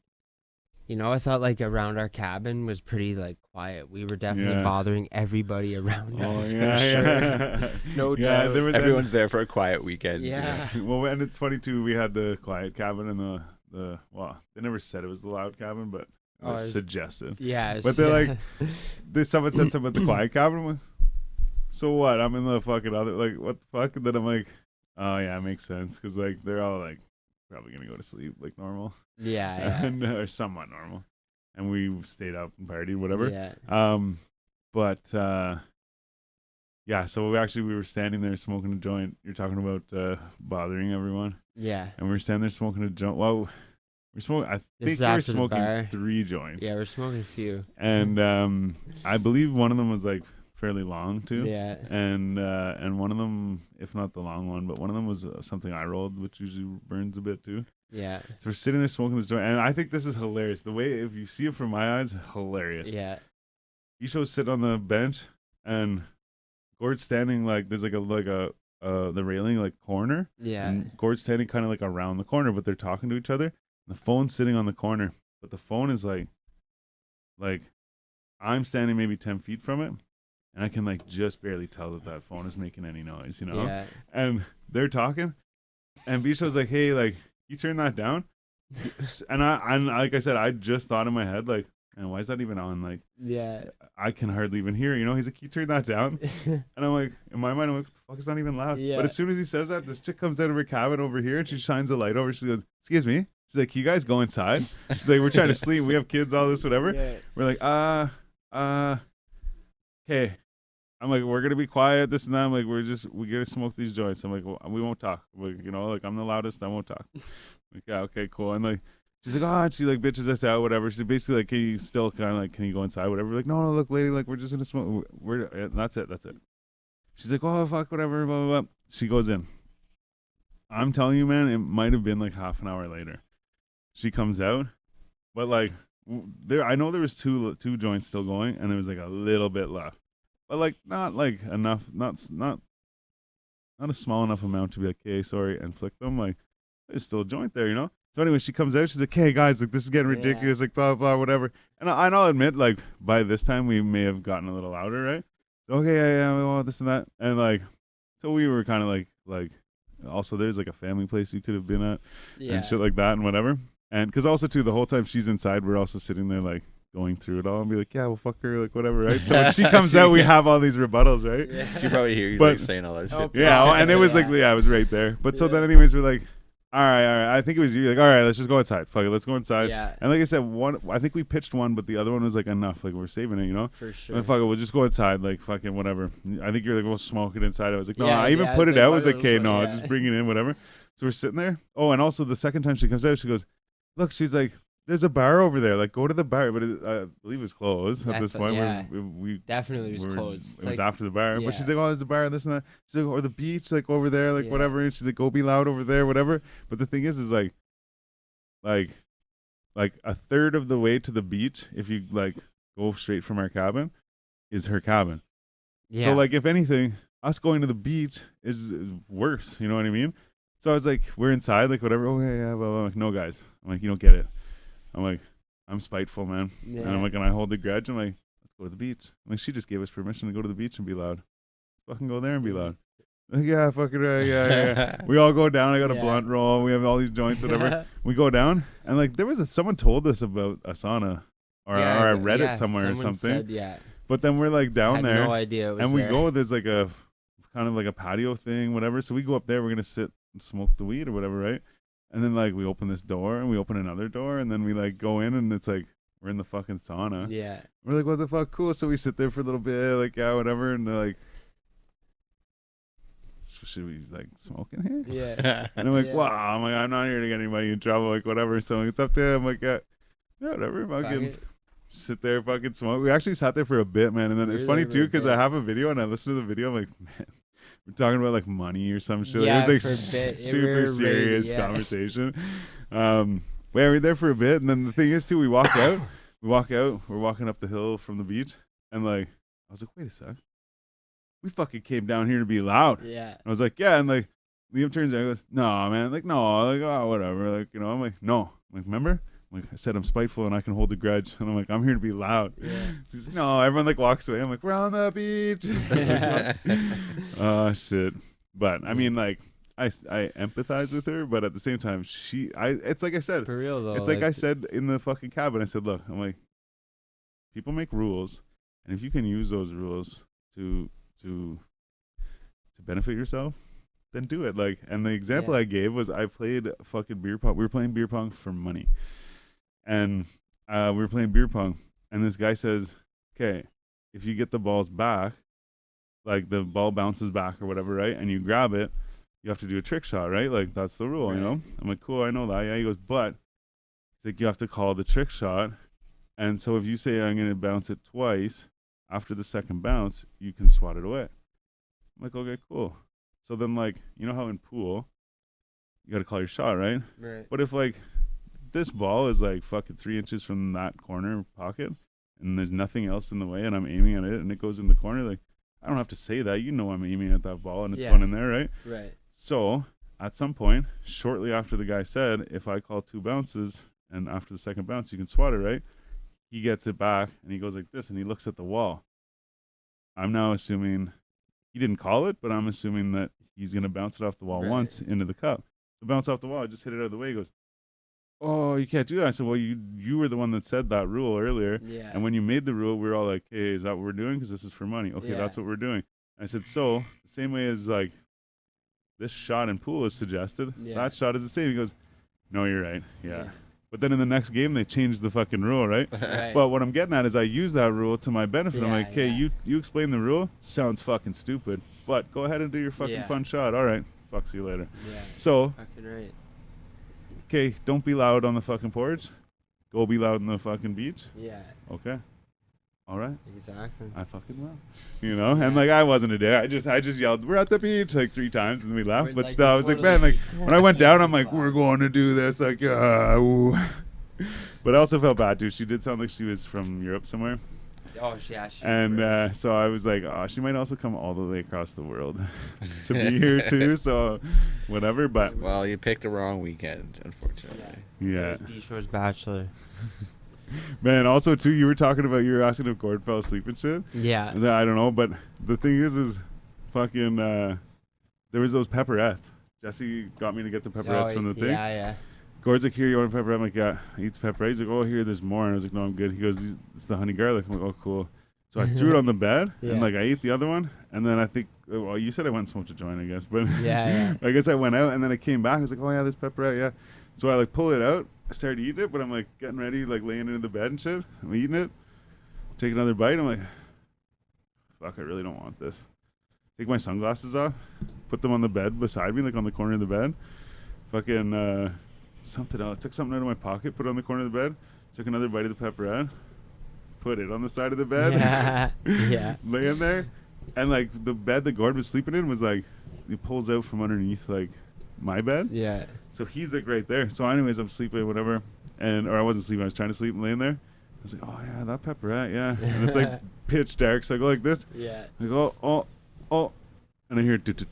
you know, I thought like around our cabin was pretty like quiet. We were definitely bothering everybody around us. Sure. No doubt. Everyone's there for a quiet weekend. Yeah. Well, and it's funny too. We had the quiet cabin and the well, they never said it was the loud cabin, but it was suggested. Yeah. But they're like, someone said something about the quiet cabin. So what? I'm in the fucking other, like, what the fuck? And then I'm like, oh yeah, it makes sense. Cause like, they're all like probably going to go to sleep like normal. Yeah. And, or somewhat normal. And we stayed up and partied, whatever. Yeah. Yeah, so we were standing there smoking a joint. You're talking about bothering everyone. Yeah. And we were standing there smoking a joint. Well, I think we were smoking 3 joints. Yeah, we're smoking a few. And I believe one of them was like fairly long too. Yeah. And one of them, if not the long one, but one of them was something I rolled, which usually burns a bit too. Yeah. So we're sitting there smoking this joint, and I think this is hilarious. The way, if you see it from my eyes, hilarious. Yeah. Isho's sitting on the bench, and Gord's standing like there's like the railing like corner. Yeah. And Gord's standing kind of like around the corner, but they're talking to each other. The phone's sitting on the corner, but the phone is like I'm standing maybe 10 feet from it, and I can like just barely tell that phone is making any noise, you know? Yeah. And they're talking, and Bisho's like, hey, like, you turn that down? And like I said, I just thought in my head, like, man, why is that even on? Like, yeah, I can hardly even hear, you know? He's like, you turn that down? And I'm like, in my mind, I'm like, fuck, it's not even loud. Yeah. But as soon as he says that, this chick comes out of her cabin over here, and she shines a light over. She goes, excuse me? She's like, you guys go inside? She's like, we're trying to sleep. We have kids, all this, whatever. Yeah. We're like, okay. I'm like, we're gonna be quiet, this and that. I'm like, we're gonna smoke these joints. I'm like, well, we won't talk. Like, you know, like I'm the loudest, I won't talk. Like, yeah, okay, cool. And like, she's like, and she like bitches us out, whatever. She's basically like, can you still kind of like, can you go inside, whatever? We're like, no, look, lady, like we're just gonna smoke. That's it. She's like, oh fuck, whatever, blah blah blah. She goes in. I'm telling you, man, it might have been like half an hour later. She comes out, but like, I know there was two joints still going, and there was like a little bit left. But like not like enough, not a small enough amount to be like, hey, sorry, and flick them. Like there's still a joint there, you know. So anyway, she comes out. She's like, hey guys, like this is getting ridiculous, like blah blah whatever. And I'll admit, like by this time we may have gotten a little louder, right? So, okay, yeah, well, this and that, and like, so we were kind of like also there's like a family place you could have been at Yeah. and shit like that and whatever. And because also too, the whole time she's inside, we're also sitting there like going through it all and be like, yeah, well, fuck her, like whatever, right? So when she comes out, we have all these rebuttals, right? Yeah. She probably hear you But- like saying all that shit. Oh, Yeah, well, and it was Yeah. like, yeah, it was right there. But so Yeah. then, anyways, we're like, all right. I think it was you. Like, all right, let's just go inside. Fuck it, let's go inside. Yeah. And like I said, I think we pitched one, but the other one was like enough. Like we're saving it, you know. For sure. And fuck it, we'll just go inside. Like fucking whatever. I think you're like, we'll smoke it inside. I was like, no. Yeah, I even yeah, put it's it like, out. I why was like, don't okay, we- no, I'll yeah. just bring it in, whatever. So we're sitting there. Oh, and also the second time she comes out, she goes, look, she's like, there's a bar over there. Like go to the bar, but I believe it was closed at this point. Yeah. We Definitely was were- closed. It was after the bar, but she's like, "Oh, there's a bar, this and that." She's like, "Or the beach, like over there, like Yeah. whatever." And she's like, "Go be loud over there, whatever." But the thing is like a third of the way to the beach, if you like go straight from our cabin, is her cabin. Yeah. So like, if anything, us going to the beach is worse. You know what I mean? So I was like, we're inside, like whatever. Oh yeah. Well, I'm like, no, guys. I'm like, you don't get it. I'm like, I'm spiteful, man. Yeah. And I'm like, and I hold the grudge. I'm like, let's go to the beach. I'm like, she just gave us permission to go to the beach and be loud. Let's fucking go there and be loud. Like, yeah, fucking right, yeah. We all go down. I got a Yeah. blunt roll. We have all these joints, whatever. We go down, and like there was someone told us about a sauna, or I read it somewhere or someone something. said, yeah. But then we're like down Had there, no idea it was and we there. go. There's like a kind of like a patio thing, whatever. So we go up there. We're gonna sit and smoke the weed or whatever, right? And then like we open this door and we open another door, and then we like go in, and it's like we're in the fucking sauna. Yeah. We're like, what the fuck? Cool. So we sit there for a little bit, like, yeah, whatever. And they're like, should we like smoke in here? Yeah. And I'm like, Yeah. wow. I'm like, I'm not here to get anybody in trouble, like, whatever. So it's up to him. Like, yeah, whatever. Fuck Fucking it. sit there, fucking smoke. We actually sat there for a bit, man. And then it's We were funny there for too, a because bit. I have a video and I listen to the video. I'm like, man, we're talking about like money or some shit. Yeah, It was like for a bit. We super were ready, serious yeah. conversation. We were there for a bit, and then the thing is too, we walk out. We're walking up the hill from the beach, and like I was like, wait a sec, we fucking came down here to be loud. Yeah. I was like, yeah, and like Liam turns around and goes, no, man, like no, like oh whatever, like you know. I'm like, no, I'm like remember, I'm like I said I'm spiteful and I can hold a grudge, and I'm like I'm here to be loud. Yeah. She's like, no, everyone like walks away. I'm like we're on the beach. Oh shit, but I mean like. I empathize with her, but at the same time, it's like I said, For real though. it's like I said in the fucking cabin. I said, look, I'm like, people make rules, and if you can use those rules to benefit yourself, then do it. Like, and the example Yeah. I gave was I played fucking beer pong. We were playing beer pong for money, and we were playing beer pong, and this guy says, okay, if you get the balls back, like the ball bounces back or whatever, right, and you grab it, you have to do a trick shot, right? Like that's the rule, you Right. know? I'm like, cool, I know that. Yeah, he goes, but he's like, you have to call the trick shot. And so if you say I'm gonna bounce it twice, after the second bounce, you can swat it away. I'm like, okay, cool. So then like, you know how in pool, you gotta call your shot, right? Right. But if like this ball is like fucking 3 inches from that corner pocket and there's nothing else in the way and I'm aiming at it and it goes in the corner, like I don't have to say that. You know I'm aiming at that ball and it's Yeah. going in there, right? Right. So at some point, shortly after the guy said, if I call 2 bounces and after the second bounce, you can swat it, right? He gets it back and he goes like this and he looks at the wall. I'm now assuming he didn't call it, but I'm assuming that he's going to bounce it off the wall Right. once into the cup. So bounce off the wall, I just hit it out of the way. He goes, oh, you can't do that. I said, well, you were the one that said that rule earlier. Yeah. And when you made the rule, we were all like, hey, is that what we're doing? Because this is for money. Okay, Yeah. that's what we're doing. I said, so the same way as like this shot in pool is suggested, Yeah. that shot is the same. He goes, no, you're right. Yeah. Yeah. But then in the next game, they changed the fucking rule, right? Right. But what I'm getting at is I use that rule to my benefit. I'm Yeah, like, okay, yeah. you explain the rule. Sounds fucking stupid. But go ahead and do your fucking Yeah. fun shot. All right. Fuck, see you later. Yeah. So, Fucking right. okay, don't be loud on the fucking porch. Go be loud on the fucking beach. Yeah. Okay. All right. Exactly. I fucking will. You know? And like I wasn't a dick. I just yelled, we're at the beach like 3 times and we laughed. We're But like, still I was like, man, totally- like when I went down, I'm like, we're going to do this. Like, ooh. But I also felt bad, dude. She did sound like she was from Europe somewhere. Oh, yeah. She's And British. so I was like, oh, she might also come all the way across the world to be here too. So whatever. But Well, you picked the wrong weekend, unfortunately. yeah, B-Shore's Bachelor. man. Also too, you were talking about, you were asking if Gord fell asleep and shit. Yeah. I don't know, but the thing is fucking there was those pepperettes. Jesse got me to get the pepperettes from the thing. Yeah. Gord's like, here, you want a pepperette? I'm like, yeah. He eats pepperette. He's like, oh, here, there's more. And I was like, no, I'm good. He goes, it's the honey garlic. I'm like, oh, cool. So I threw it on the bed, and like I ate the other one, and then I think, well, you said I went and smoked a joint, I guess, but Yeah. I guess I went out, and then I came back. I was like, oh yeah, there's pepperette, yeah. So I like pull it out. I started eating it, but I'm like getting ready, like laying it in the bed and shit. I'm eating it. Take another bite. I'm like, fuck, I really don't want this. Take my sunglasses off, put them on the bed beside me, like on the corner of the bed. Fucking something else. Took something out of my pocket, put it on the corner of the bed. Took another bite of the pepperette, put it on the side of the bed. Yeah. Laying there, and like the bed that Gord was sleeping in was like, he pulls out from underneath like my bed. Yeah. So he's like right there. So anyways, I'm sleeping, whatever, or I wasn't sleeping. I was trying to sleep and laying there. I was like, oh yeah, that pepperette, yeah. And it's like pitch dark, so I go like this. Yeah. I go, oh, and I hear, and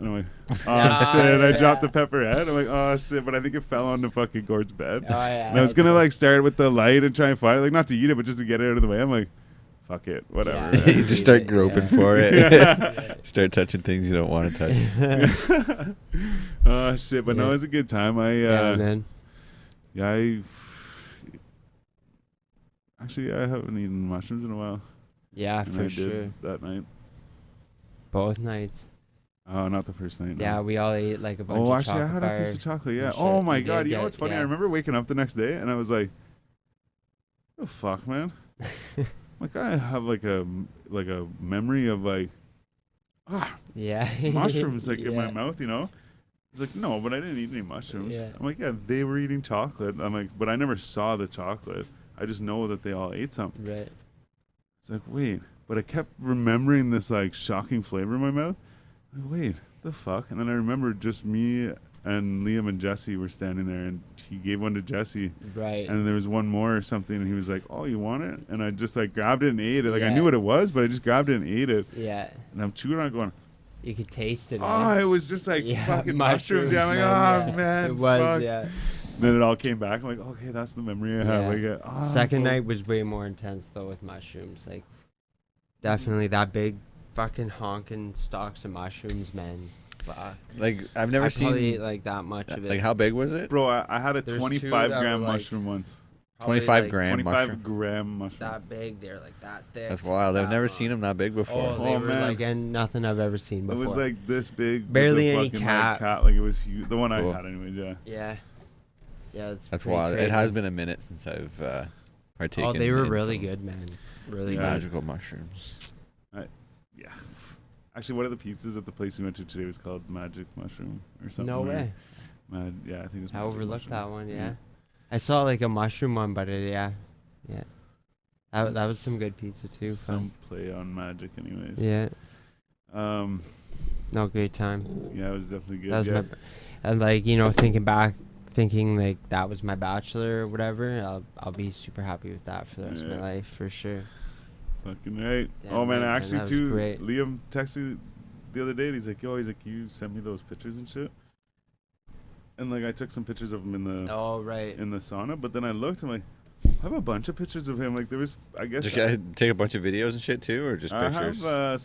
I'm like, oh shit, and I dropped the pepperette. I'm like, oh shit, but I think it fell onto fucking Gord's bed. Oh yeah. And I was gonna like start with the light and try and find it, like not to eat it, but just to get it out of the way. I'm like, fuck it, whatever. Yeah. You just start groping for it. Yeah. Start touching things you don't want to touch. Oh shit, but no, it was a good time. Man. Actually, I haven't eaten mushrooms in a while. Yeah, And for I sure. did that night. Both nights. Oh, not the first night. No. Yeah, we all ate like a bunch of Oh, actually, I chocolate had a piece bar of chocolate. Yeah. and shit. Oh my You god, did you know get- what's funny? yeah. I remember waking up the next day and I was like, "The fuck, man!" Like I have like a memory of like Yeah. mushrooms like in my Yeah. mouth, you know. He's like, "No, but I didn't eat any mushrooms." Yeah. I'm like, "Yeah, they were eating chocolate." I'm like, "But I never saw the chocolate. I just know that they all ate something." Right. It's like, wait, but I kept remembering this like shocking flavor in my mouth. Like, wait, the fuck? And then I remember just me and Liam and Jesse were standing there, and he gave one to Jesse, Right. and there was one more or something, and he was like, "Oh, you want it?" And I just like grabbed it and ate it. Like I Yeah. knew what it was, but I just grabbed it and ate it. Yeah. And I'm chewing on it, going, You could taste it. "Oh, it was just like Yeah, fucking mushrooms." Yeah, I'm like, man, "Oh man, It was, fuck." yeah. Then it all came back. I'm like, "Okay, that's the memory I have." Yeah. Like, Second fuck. night was way more intense though with mushrooms. Like, definitely that big fucking honking stalks of mushrooms, man. Fuck. Like I've never I seen probably ate like that much of it. like how big was it? Bro, I had a There's two 25 that gram were, like, mushroom once. Probably, 25 like, gram 25 mushroom. gram mushroom. That big. They're like that thick. That's wild. I've that never long. seen them that big before. Oh, they Oh, were man. like and nothing I've ever seen It before. was like this big. with Barely a any fucking, cat. Like, like it was huge. The one Cool. I had anyways, yeah. Yeah. Yeah, it's That's pretty wild. Crazy. It has been a minute since I've partaken. Oh, they were in really some good, man. Really Yeah. good. Magical mushrooms. Yeah. Actually, one of the pizzas at the place we went to today was called Magic Mushroom or something. No or way. Yeah, I think it was I Magic overlooked Mushroom. that one. Yeah. I saw like a mushroom one, but yeah. That was some good pizza too. Some play on magic, anyways. Yeah. Um. No, great time. Yeah, it was definitely good. That was yeah. and like thinking like that was my bachelor or whatever. I'll be super happy with that for the rest of my Yeah. life for sure. Fucking right. Damn Oh man, right, man, actually that was too. great. Liam texted me the other day. And he's like, you sent me those pictures and shit. And like, I took some pictures of him in the Oh right. in the sauna. But then I looked. I'm like, I have a bunch of pictures of him. Like there was, I guess. Did you guys take a bunch of videos and shit too, or just I pictures? have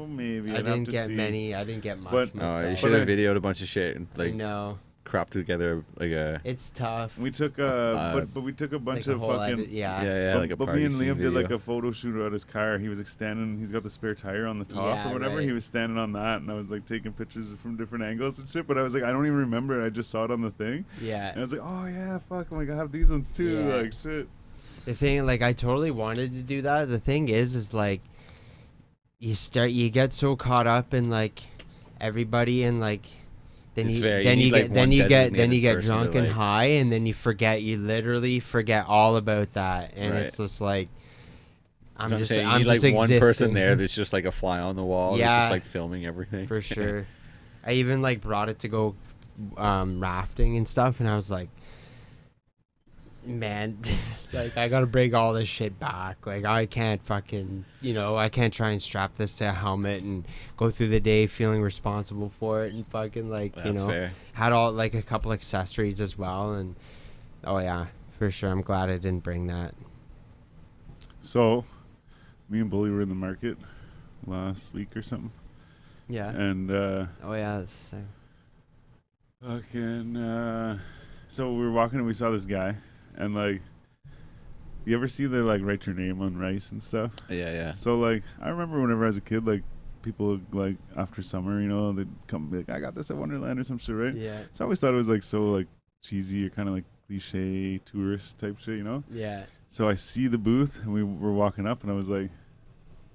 maybe. I I'd have didn't to get see. many. I didn't get much But- Oh, myself. you But should have I- videoed a bunch of shit and I like know. cropped together like a It's tough. We took but we took a bunch like a of whole fucking. edit, yeah. yeah but, like a but party me and scene Liam did like video. a photo shoot at his car. He was like standing. He's got the spare tire on the top Yeah, or whatever. right. He was standing on that, and I was like taking pictures from different angles and shit. But I was like, I don't even remember it. I just saw it on the thing, Yeah. and I was like, oh yeah, fuck. I'm like, I have these ones too. Yeah. Like shit. The thing, like, I totally wanted to do that. The thing is like, you get so caught up in like everybody and like, then It's you fair. You then need, you like, get then one you get then designated you get person to, drunk and like- high, and then you literally forget all about that, and Right. it's just like, That's what I'm saying. You I'm need just like one person existing. there that's just like a fly on the wall. That's Yeah. just like filming everything. For sure. I even like brought it to go rafting and stuff, and I was like, man, like I gotta bring all this shit back. Like I can't fucking, I can't try and strap this to a helmet and go through the day feeling responsible for it and fucking like, That's fair. had all like a couple accessories as well. And oh yeah, for sure. I'm glad I didn't bring that. So, me and Bully were in the market last week or something, Yeah. and Oh yeah. Fucking. So we were walking and we saw this guy, and like, you ever see they like write your name on rice and stuff? Yeah, yeah. So like, I remember whenever I was a kid, like, people would, like after summer, you know, they'd come and be like, I got this at Wonderland or some shit, right? Yeah. So I always thought it was like so like cheesy or kind of like cliche tourist type shit, you know? Yeah. So I see the booth and we were walking up and I was like,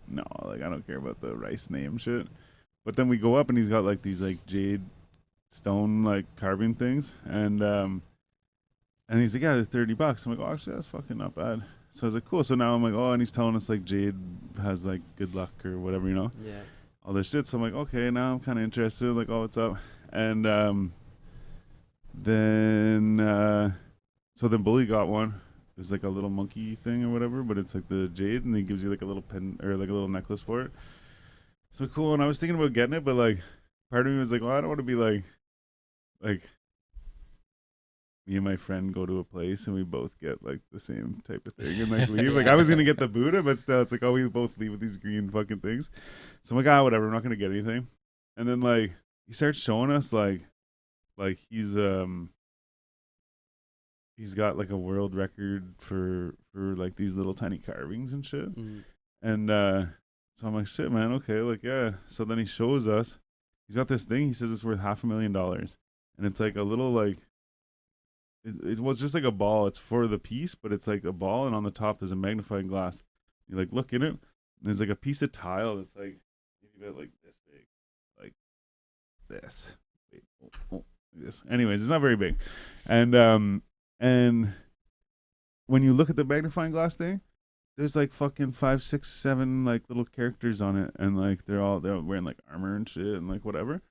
no, like I don't care about the rice name shit. But then we go up and he's got like these like jade stone like carving things and he's like, yeah, they're $30. I'm like, oh, actually that's fucking not bad. So I was like, cool. So now I'm like, oh, and he's telling us like jade has like good luck or whatever, you know? Yeah. All this shit. So I'm like, okay, now I'm kind of interested. Like, oh, what's up? And then so then Bully got one. It was like a little monkey thing or whatever, but it's like the jade, and he gives you like a little pin or like a little necklace for it. So cool. And I was thinking about getting it, but like, part of me was like, well, I don't want to be like me and my friend go to a place and we both get like the same type of thing and like leave. Like I was gonna get the Buddha, but still, it's like, oh, we both leave with these green fucking things. So I'm like, ah, whatever. I'm not gonna get anything. And then like he starts showing us like he's got like a world record for like these little tiny carvings and shit. And so I'm like, shit, man, okay, like yeah. So then he shows us he's got this thing. He says it's worth $500,000, and it's like a little like it was just like a ball. It's for the piece, but it's like a ball, and on the top there's a magnifying glass. You like look in it, and there's like a piece of tile that's like maybe about like this big, like this. Wait, like this. Anyways, it's not very big, and when you look at the magnifying glass thing, there's like fucking 5, 6, 7 like little characters on it, and like they're wearing like armor and shit and like whatever.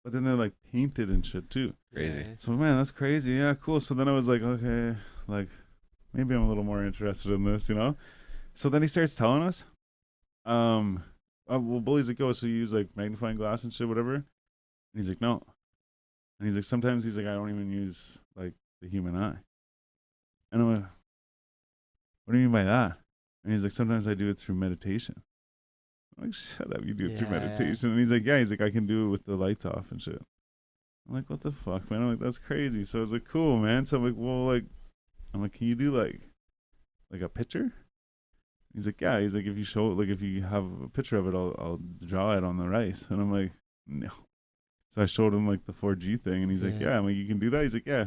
But then they're like painted and shit too. Crazy. So man, that's crazy. Yeah, cool. So then I was like, okay, like maybe I'm a little more interested in this, you know? So then he starts telling us, well, Bully's like, oh, so you use like magnifying glass and shit, whatever? And he's like, no. And he's like, sometimes he's like, I don't even use like the human eye. And I'm like, what do you mean by that? And he's like, sometimes I do it through meditation. I'm like, shut up, you do it through meditation. And he's like, yeah, he's like, I can do it with the lights off and shit. I'm like, what the fuck, man? I'm like, that's crazy. So I was like, cool, man. So I'm like, well, like, can you do like a picture? He's like, yeah. He's like, if you show, like, if you have a picture of it, I'll draw it on the rice. And I'm like, no. So I showed him like the 4G thing, and he's like, yeah. I'm like, you can do that? He's like, yeah.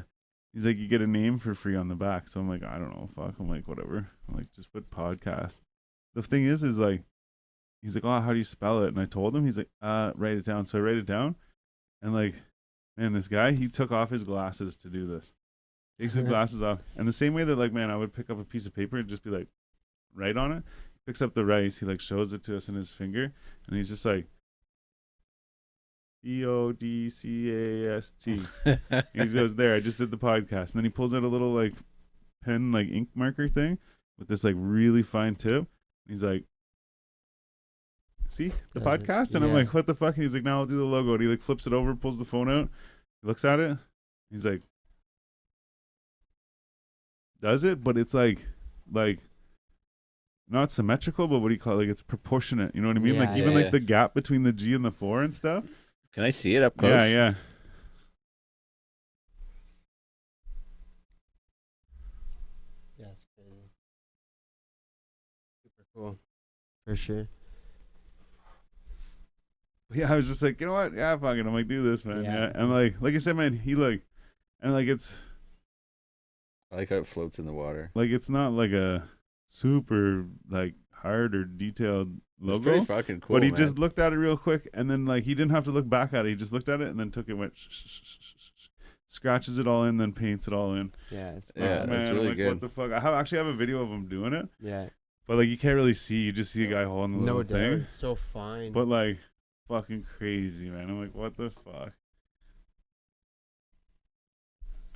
He's like, you get a name for free on the back. So I'm like, I don't know, fuck. I'm like, whatever. I'm like, just put podcast. The thing is like, he's like, oh, how do you spell it? And I told him. He's like, write it down. So I write it down, and like, man, this guy, he took off his glasses to do this. Takes his glasses off, and the same way that like, man, I would pick up a piece of paper and just be like, write on it. Picks up the rice. He like shows it to us in his finger, and he's just like, PODCAST. He goes, there, I just did the podcast. And then he pulls out a little like pen, like ink marker thing with this like really fine tip. He's like, see the podcast? And I'm like, what the fuck? And he's like, now I'll do the logo. And he like flips it over, pulls the phone out, he looks at it. He's like, does it? But it's like not symmetrical, but what do you call it? Like it's proportionate. You know what I mean? Like even like the gap between the G and the 4 and stuff. Can I see it up close? Yeah. Yeah, it's crazy. Super cool. For sure. Yeah, I was just like, you know what? Yeah, fuck it. I'm like, do this, man. Yeah. And like I said, man, he like, and like it's. I like how it floats in the water. Like it's not like a super like hard or detailed logo. It's pretty fucking cool. But he just looked at it real quick, and then like he didn't have to look back at it. He just looked at it and then took it, went scratches it all in, then paints it all in. Yeah, it's that's really like, good. What the fuck? I actually have a video of him doing it. Yeah. But like you can't really see. You just see a guy holding the little thing. It's so fine. But like fucking crazy, man. I'm like, what the fuck?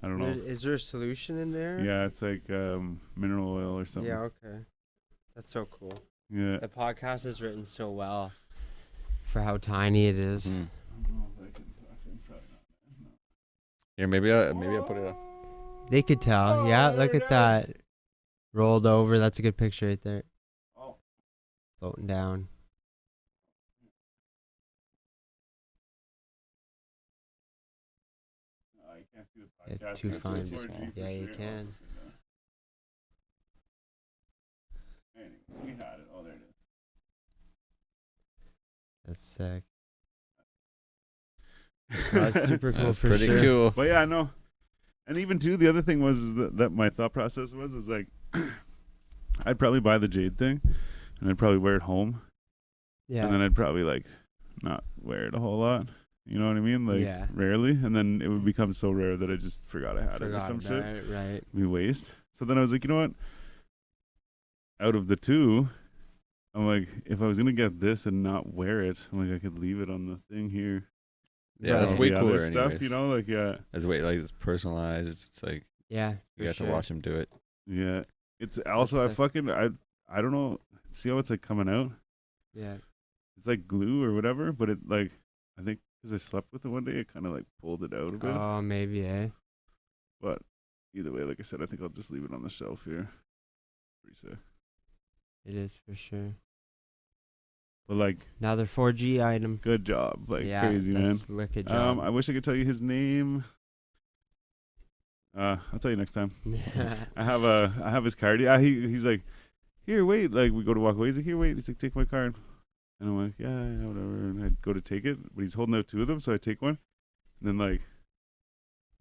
I don't know. Is there a solution in there? Yeah, it's like mineral oil or something. Yeah, okay. That's so cool. Yeah. The podcast is written so well for how tiny it is. Mm-hmm. Here, maybe I'll put it up. They could tell. Yeah, look at that. Rolled over. That's a good picture right there. Floating down. It's too That's fine. what's 4G for Yeah, you sure. can. Anyway, we had it. Oh, there it is. That's sick. That's super cool That's for pretty sure. cool. But yeah, no. And even too, the other thing was is that my thought process was like, I'd probably buy the jade thing, and I'd probably wear it home, Yeah. and then I'd probably like not wear it a whole lot. You know what I mean? Like Yeah. rarely, and then it would become so rare that I just forgot I had it or some shit. It, right. We waste. So then I was like, you know what? Out of the two, I'm like, if I was gonna get this and not wear it, I'm like, I could leave it on the thing here. Yeah, that's Right. way The cooler. other stuff, Anyways. you know, like yeah, That's way like it's personalized. It's like Yeah. you for have sure. to watch him do it. yeah. It's also That's I don't know. See how it's like coming out? Yeah. It's like glue or whatever, but it like I think because I slept with it one day, it kind of like pulled it out a bit. Oh, maybe, eh? But either way, like I said, I think I'll just leave it on the shelf here. Pretty sick. It is for sure. But like, Another 4G item. good job, like yeah, crazy, man. that's wicked job. I wish I could tell you his name. I'll tell you next time. I have his card. Yeah, he's like, here, wait. Like we go to walk away. He's like, here, wait. He's like, take my card. And I'm like, yeah, whatever. And I go to take it, but he's holding out two of them, so I take one. And then like,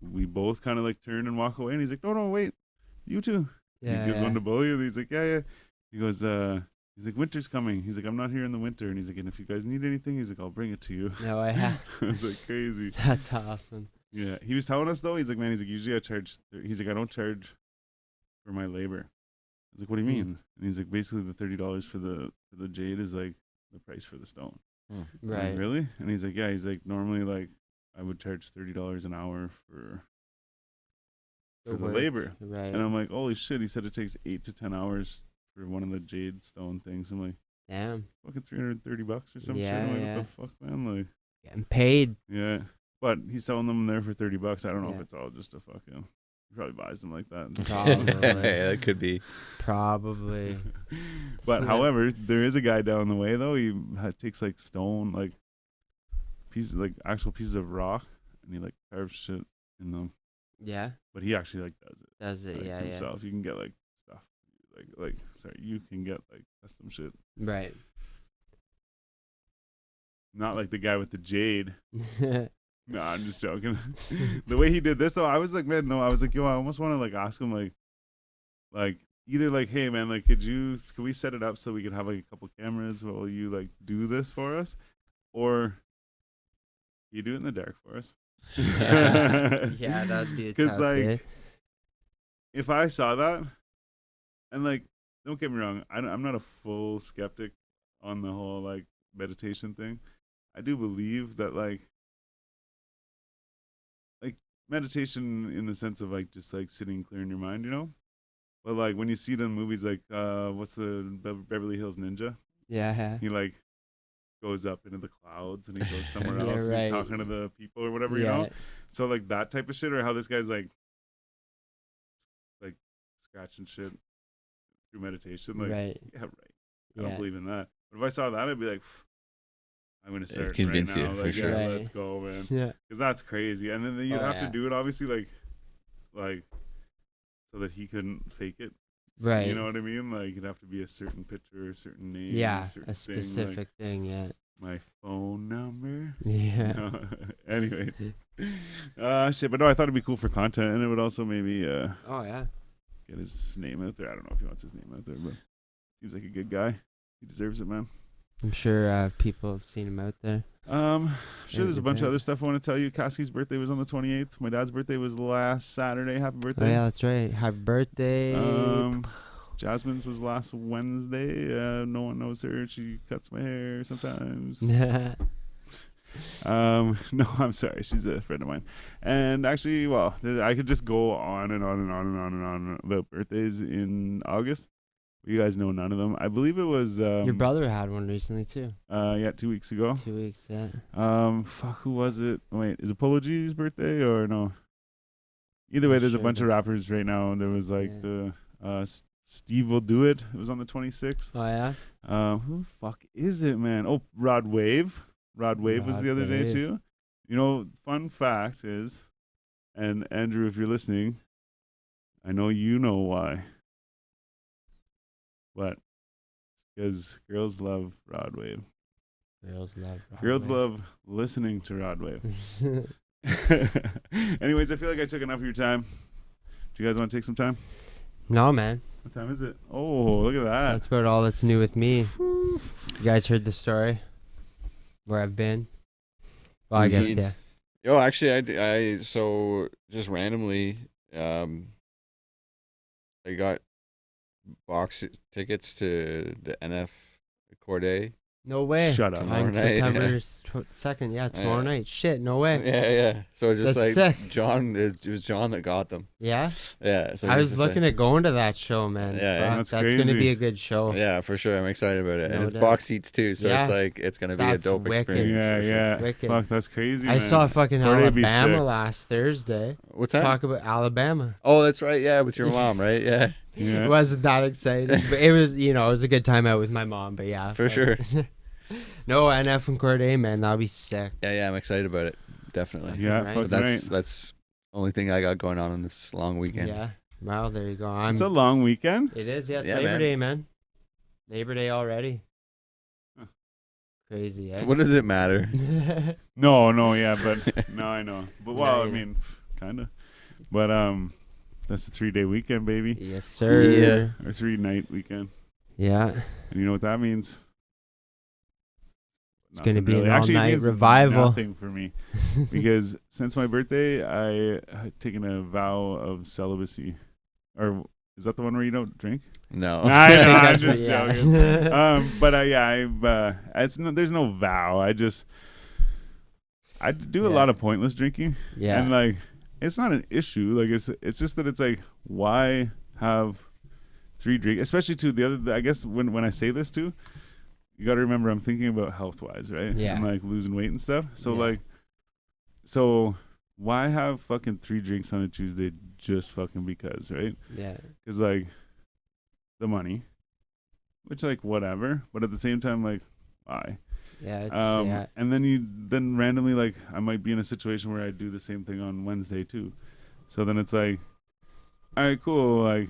we both kind of like turn and walk away. And he's like, no, wait, you too. yeah. He gives yeah. one to Bully, and he's like, yeah. He goes, he's like, winter's coming. He's like, I'm not here in the winter. And he's like, and if you guys need anything, he's like, I'll bring it to you. No, I have. It was like crazy. That's awesome. Yeah, he was telling us though. He's like, man, he's like, usually I charge. He's like, I don't charge for my labor. I was like, what do you Hmm. mean? And he's like, basically the $30 for the jade is like the price for the stone. I'm like, Right. really? And he's like, yeah. He's like, normally like I would charge $30 an hour for the work. labor. Right. And I'm like, holy shit. He said it takes 8 to 10 hours for one of the jade stone things. I'm like, Damn. fucking $330 or some shit. Yeah, I'm like, yeah. what the fuck, man? Like, Getting paid. yeah. But he's selling them there for $30. I don't know Yeah. if it's all just a fucking. He probably buys them like that. Probably. Yeah, that could be. Probably. But Yeah. however, there is a guy down the way though. He takes like stone, like pieces, like actual pieces of rock, and he like carves shit in them. Yeah. But he actually like does it. Does it? Like, Yeah. himself. You can get like stuff, like sorry, you can get like custom shit. Yeah. Right. Not like the guy with the jade. No, I'm just joking. The way he did this though, I was like, man, no, I was like, yo, I almost want to like ask him like either like, hey man, like could we set it up so we could have like a couple cameras while you like do this for us, or you do it in the dark for us? Yeah, that'd be a because test, like eh? if I saw that, and like don't get me wrong, I'm not a full skeptic on the whole like meditation thing. I do believe that like meditation in the sense of like just like sitting clear in your mind, you know. But like when you see it in movies like what's the Beverly Hills Ninja? Yeah. He like goes up into the clouds and he goes somewhere Yeah, else and right. he's talking to the people or whatever, you Yeah. know. So like that type of shit, or how this guy's like scratching shit through meditation, like Right. yeah, right. I don't Yeah. believe in that. But if I saw that, I'd be like, I'm gonna start convince right you, now. for Like, sure. yeah, Right. let's go, man. Yeah. Because that's crazy. And then you'd Oh, have yeah. to do it, obviously, like, so that he couldn't fake it. Right. You know what I mean? Like, it'd have to be a certain picture, a certain name, Yeah. certain A thing, like, specific thing. Yeah. my phone number. Yeah. No. Anyways, shit. But no, I thought it'd be cool for content, and it would also maybe Oh yeah. get his name out there. I don't know if he wants his name out there, but seems like a good guy. He deserves it, man. I'm sure people have seen him out there. Sure, there's a bunch of other stuff I want to tell you. Cassie's birthday was on the 28th. My dad's birthday was last Saturday. Happy Oh birthday. yeah, that's right. Happy birthday. Jasmine's was last Wednesday. No one knows her. She cuts my hair sometimes. No, I'm sorry. She's a friend of mine. And actually, well, I could just go on and on and on and on and on about birthdays in August. You guys know none of them. I believe it was Your brother had one recently too. yeah, 2 weeks ago. 2 weeks. Yeah. Fuck, who was it? Wait, is Apology's birthday or no? Either way, there's a Sure, bunch of but- rappers right now. And there was like Yeah. the Steve Will Do It. It was on the 26th. Oh yeah. Who the fuck is it, man? Oh, Rod Wave. Rod Wave was Rod the other day Wave. too. You know, fun fact is And Andrew, if you're listening, I know you know why. What? Because girls love Rod Wave. Girls love listening to Rod Wave. Anyways, I feel like I took enough of your time. Do you guys want to take some time? No, man. What time is it? Oh, look at that. That's about all that's new with me. You guys heard the story? Where I've been? Well, I guess, yeah. Oh, actually, I so just randomly, I got box tickets to the NF Corday. No way. Shut up. Tomorrow On night, September 2nd. Yeah, tomorrow night. Shit, no way. Yeah. So it's just That's like sick. John, it was John that got them. Yeah? Yeah. So I he's was just looking at going to that show, man. Yeah, Fuck, that's that's going to crazy. be a good show. Yeah, for sure. I'm excited about it. No And it's doubt. box seats too. So Yeah. it's like, it's going to be a That's dope wicked. experience. Yeah, for sure. yeah. Wicked. Fuck, that's crazy, I man. saw fucking Corday be Alabama sick. last Thursday. What's that? Talk about Alabama. Oh, that's right. Yeah, with your mom, right? Yeah, Yeah. It wasn't that exciting, but it was, it was a good time out with my mom. But yeah, for sure. No, NF and Corday, man, that'll be sick. Yeah, I'm excited about it. Definitely. Yeah, Right. fuck But right. that's only thing I got going on this long weekend. Yeah. Well, there you go. It's a long weekend. It is, yeah. It's Yeah, Labor man. Day, man. Labor Day already. Huh. Crazy, eh? What does it matter? No, yeah, but no, I know. But well, I Yeah. mean, kind of. But that's a 3-day weekend, baby, Yes, sir. Yeah. or 3-night weekend. Yeah. And you know what that means? It's gonna Nothing be an really. Actually, it all-night means revival. Nothing for me, because since my birthday, I had taken a vow of celibacy. Or is that the one where you don't drink? No. I know, I'm That's just what- joking. yeah. But there's no vow. I do a Yeah. lot of pointless drinking, Yeah. and like it's not an issue. Like it's just that it's like, why have 3 drinks, especially to the other. I guess when I say this too, you got to remember I'm thinking about health wise, right? Yeah. And like losing weight and stuff. So Yeah. so why have fucking 3 drinks on a Tuesday just fucking because, right? Yeah. Because like the money, which like whatever, but at the same time like why? Yeah. It's, yeah. And then randomly like I might be in a situation where I do the same thing on Wednesday too. So then it's like, all right, cool. Like,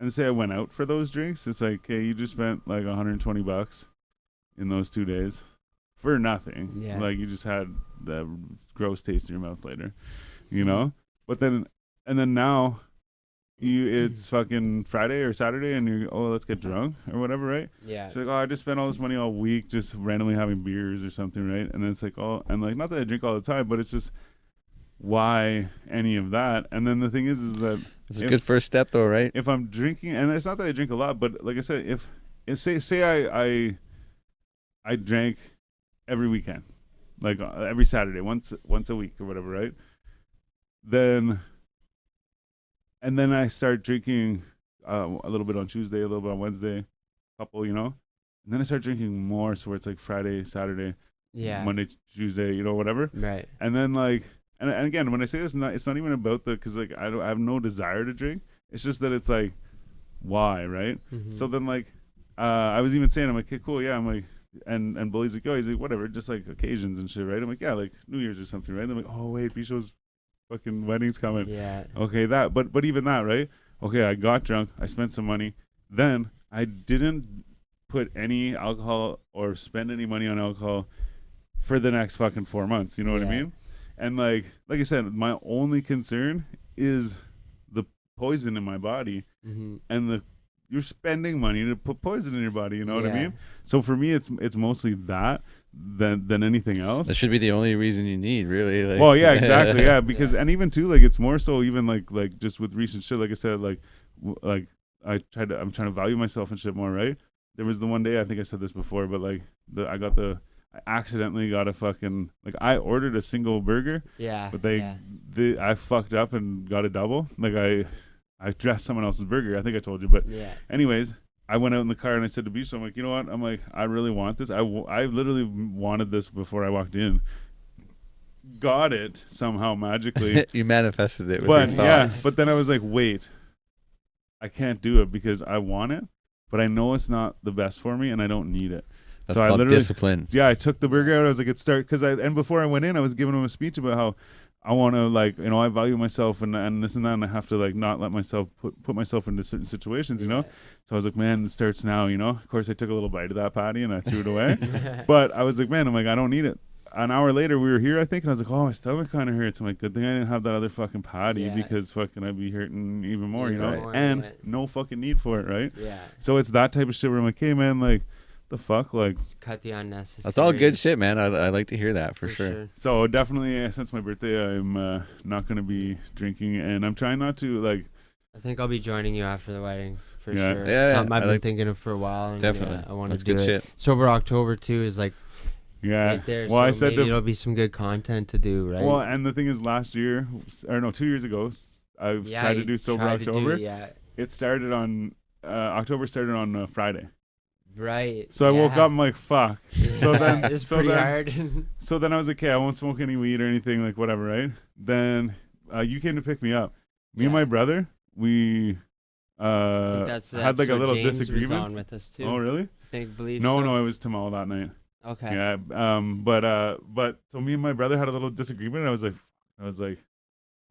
and say I went out for those drinks, it's like, hey, you just spent like $120 in those 2 days for nothing. Yeah. Like you just had the gross taste in your mouth later, you know? But then, and then now it's fucking Friday or Saturday and you're, let's get drunk or whatever, right? Yeah. It's like, I just spent all this money all week just randomly having beers or something, right? And then it's like, and like, not that I drink all the time, but it's just, why any of that? And then the thing is that It's a good first step, though, right? if I'm drinking, and it's not that I drink a lot, but like I said, if say I drank every weekend, like every Saturday, once a week or whatever, right? And then I start drinking a little bit on Tuesday, a little bit on Wednesday, couple, and then I start drinking more, so where it's like Friday, Saturday, Yeah. Monday, Tuesday, whatever. Right. And then like, and again, when I say this, it's not even about because like I have no desire to drink. It's just that it's like, why, right? Mhm. So then like, I was even saying, I'm like, okay, cool, yeah. I'm like, and Bully's like, he's like, whatever, just like occasions and shit, right? I'm like, yeah, like New Year's or something, right? And I'm like, oh wait, Bisho's fucking wedding's coming. Yeah. Okay, but even that, right? Okay, I got drunk, I spent some money, then I didn't put any alcohol or spend any money on alcohol for the next fucking 4 months. You know what I Yeah. mean? And like I said, my only concern is the poison in my body, Mhm. and you're spending money to put poison in your body. You know what I Yeah. mean? So for me, it's mostly that than anything else. That should be the only reason you need, really. Like, Well, yeah, exactly, yeah, because Yeah. and even too, like it's more so even like just with recent shit. Like I said, like I'm trying to value myself and shit more, right? There was the one day, I think I said this before, but like I accidentally got a fucking, like I ordered a single burger, Yeah. but yeah. I fucked up and got a double. Like I dressed someone else's burger. I think I told you, but Yeah. anyways, I went out in the car and I said to Bisha, I'm like, you know what? I'm like, I really want this. I literally wanted this before I walked in. Got it somehow magically. You manifested it with But your yeah, thoughts. but then I was like, wait, I can't do it because I want it, but I know it's not the best for me and I don't need it. That's so I called literally, discipline. yeah, I took the burger out. I was like, it's start, and before I went in, I was giving him a speech about how I want to like, you know, I value myself and this and that, and I have to like not let myself put myself into certain situations, you know. So I was like, man, it starts now, you know. Of course, I took a little bite of that patty and I threw it away, but I was like, man, I'm like, I don't need it. An hour later, we were here, I think, and I was like, oh, my stomach kind of hurts. I'm like, good thing I didn't have that other fucking patty because fucking I'd be hurting even more, you know. And no fucking need for it, right? Yeah. So it's that type of shit where I'm like, hey, man, like, the fuck, like, just cut the unnecessary. That's all good shit, man. I like to hear that for sure. So definitely, since my birthday, I'm not gonna be drinking, and I'm trying not to like. I think I'll be joining you after the wedding for Yeah. sure. Yeah, Something I've been thinking of for a while. And Definitely, I want that's to do good it. shit. Sober October too is like right there. Well, so I said maybe it'll be some good content to do, right? Well, and the thing is, last year, or no, 2 years ago, I've tried to do Sober October. It started on October started on Friday. Right. So I woke up, I'm like, fuck. So then it's pretty hard. So then I was like, okay, I won't smoke any weed or anything, like whatever, right? Then you came to pick me up. Me and my brother, we had like a little James disagreement. Was on with us too. Oh, really? Believe no, so. No, it was Tamal that night. Okay. Yeah. But so me and my brother had a little disagreement. And I was like,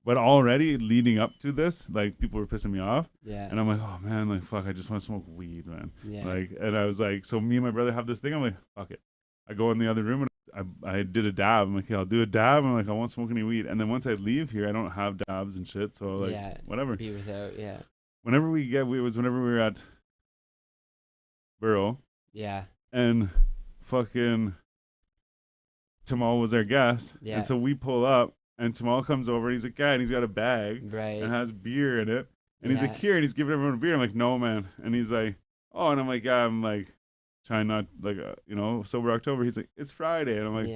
but already leading up to this, like people were pissing me off. Yeah. And I'm like, oh man, like fuck, I just want to smoke weed, man. Yeah. Like, and I was like, so me and my brother have this thing. I'm like, fuck it. I go in the other room and I did a dab. I'm like, okay, I'll do a dab. I'm like, I won't smoke any weed. And then once I leave here, I don't have dabs and shit. So like, whatever. Be without, Whenever we were at Burrow. Yeah. And fucking Tamal was our guest. Yeah. And so we pull up. And Tamal comes over and he's like, and he's got a bag and has beer in it. And he's like, here, and he's giving everyone a beer. I'm like, no, man. And he's like, oh, and I'm like, yeah, I'm like, trying not, like, you know, Sober October. He's like, it's Friday. And I'm like,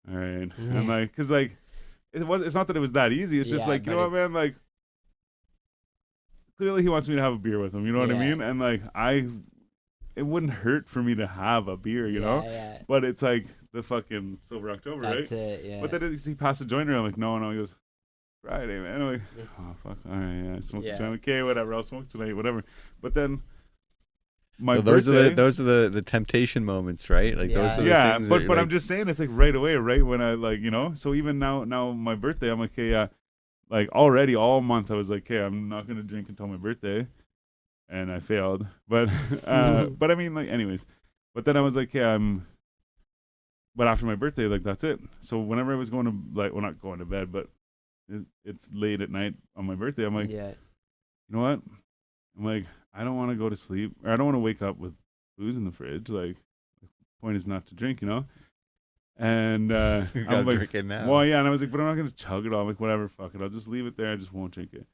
all right. And I'm like, because, like, it's not that it was that easy. It's just like, you know what, man, like, clearly he wants me to have a beer with him. You know what I mean? And, like, it wouldn't hurt for me to have a beer, you know? Yeah. But it's like the fucking Sober October, right? That's it, yeah. But then he passed the joint around, I'm like, no. He goes, Friday, man. I'm like, oh, fuck. All right, yeah, I smoked the joint. Okay, whatever. I'll smoke tonight, whatever. But then those are the temptation moments, right? Like those are the things but like, I'm just saying, it's like right away, right when I, like, you know? So even now my birthday, I'm like, okay, like already all month I was like, okay, I'm not going to drink until my birthday. And I failed, but I mean, like, anyways. But then I was like, yeah, but after my birthday, like, that's it. So whenever I was going to, like, well, not going to bed, but it's late at night on my birthday, I'm like, you know what? I'm like, I don't want to go to sleep, or I don't want to wake up with booze in the fridge. Like, the point is not to drink, you know? And I'm like, drink it now. Well, yeah, and I was like, but I'm not going to chug it all. I'm like, whatever, fuck it. I'll just leave it there. I just won't drink it.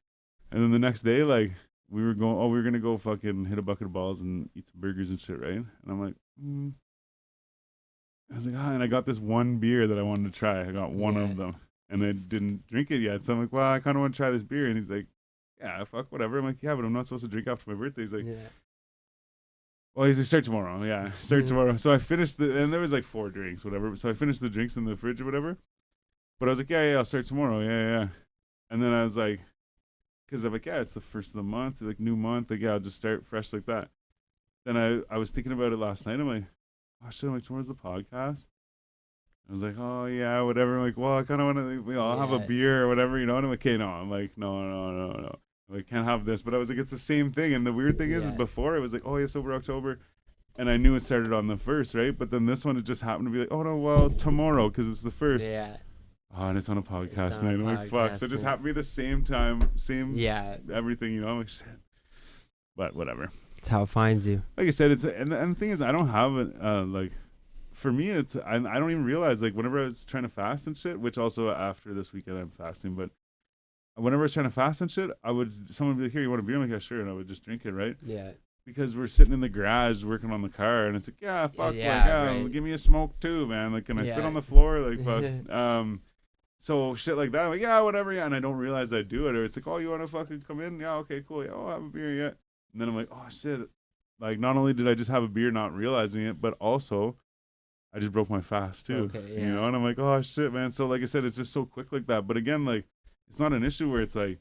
And then the next day, like, we were going to go fucking hit a bucket of balls and eat some burgers and shit, right? And I'm like, I was like, and I got this one beer that I wanted to try. I got one of them, and I didn't drink it yet. So I'm like, well, I kind of want to try this beer. And he's like, yeah, fuck, whatever. I'm like, yeah, but I'm not supposed to drink after my birthday. He's like, well, he's like, start tomorrow. Yeah, start tomorrow. So I finished and there was like 4 drinks, whatever. So I finished the drinks in the fridge or whatever. But I was like, yeah, I'll start tomorrow. Yeah. And then I was like, because I'm like, yeah, it's the first of the month, like new month. Like, yeah, I'll just start fresh like that. Then I was thinking about it last night. I'm like, oh shit, I'm like, tomorrow's the podcast. I was like, oh yeah, whatever. I'm like, well, I kind of want to, we all have a beer or whatever, you know. And I'm like, okay, no. I'm like, no. I'm like, can't have this. But I was like, it's the same thing. And the weird thing is before it was like, oh yeah, Sober October. And I knew it started on the 1st, right? But then this one, it just happened to be like, oh no, well, tomorrow, because it's the 1st. Yeah. Oh, and it's on a podcast night. I'm like, fuck. So it just happened to be the same time, everything, you know. I'm like, shit. But whatever. It's how it finds you. Like I said, it's and the thing is, I don't have it. Like, for me, it's I don't even realize, like, whenever I was trying to fast and shit, which also after this weekend I'm fasting, but whenever I was trying to fast and shit, someone would be like, here, you want a beer? I'm like, yeah, sure, and I would just drink it, right? Yeah. Because we're sitting in the garage working on the car, and it's like, yeah, fuck, right. Give me a smoke too, man. Like, can I spit on the floor? Like, fuck. So shit like that, I'm like, yeah, whatever, yeah, and I don't realize I do it, or it's like, oh, you want to fucking come in? Yeah, okay, cool, yeah, I'll have a beer, yeah. And then I'm like, oh shit, like, not only did I just have a beer not realizing it, but also I just broke my fast too, you know. And I'm like, oh shit, man. So like I said, it's just so quick like that. But again, like, it's not an issue where it's like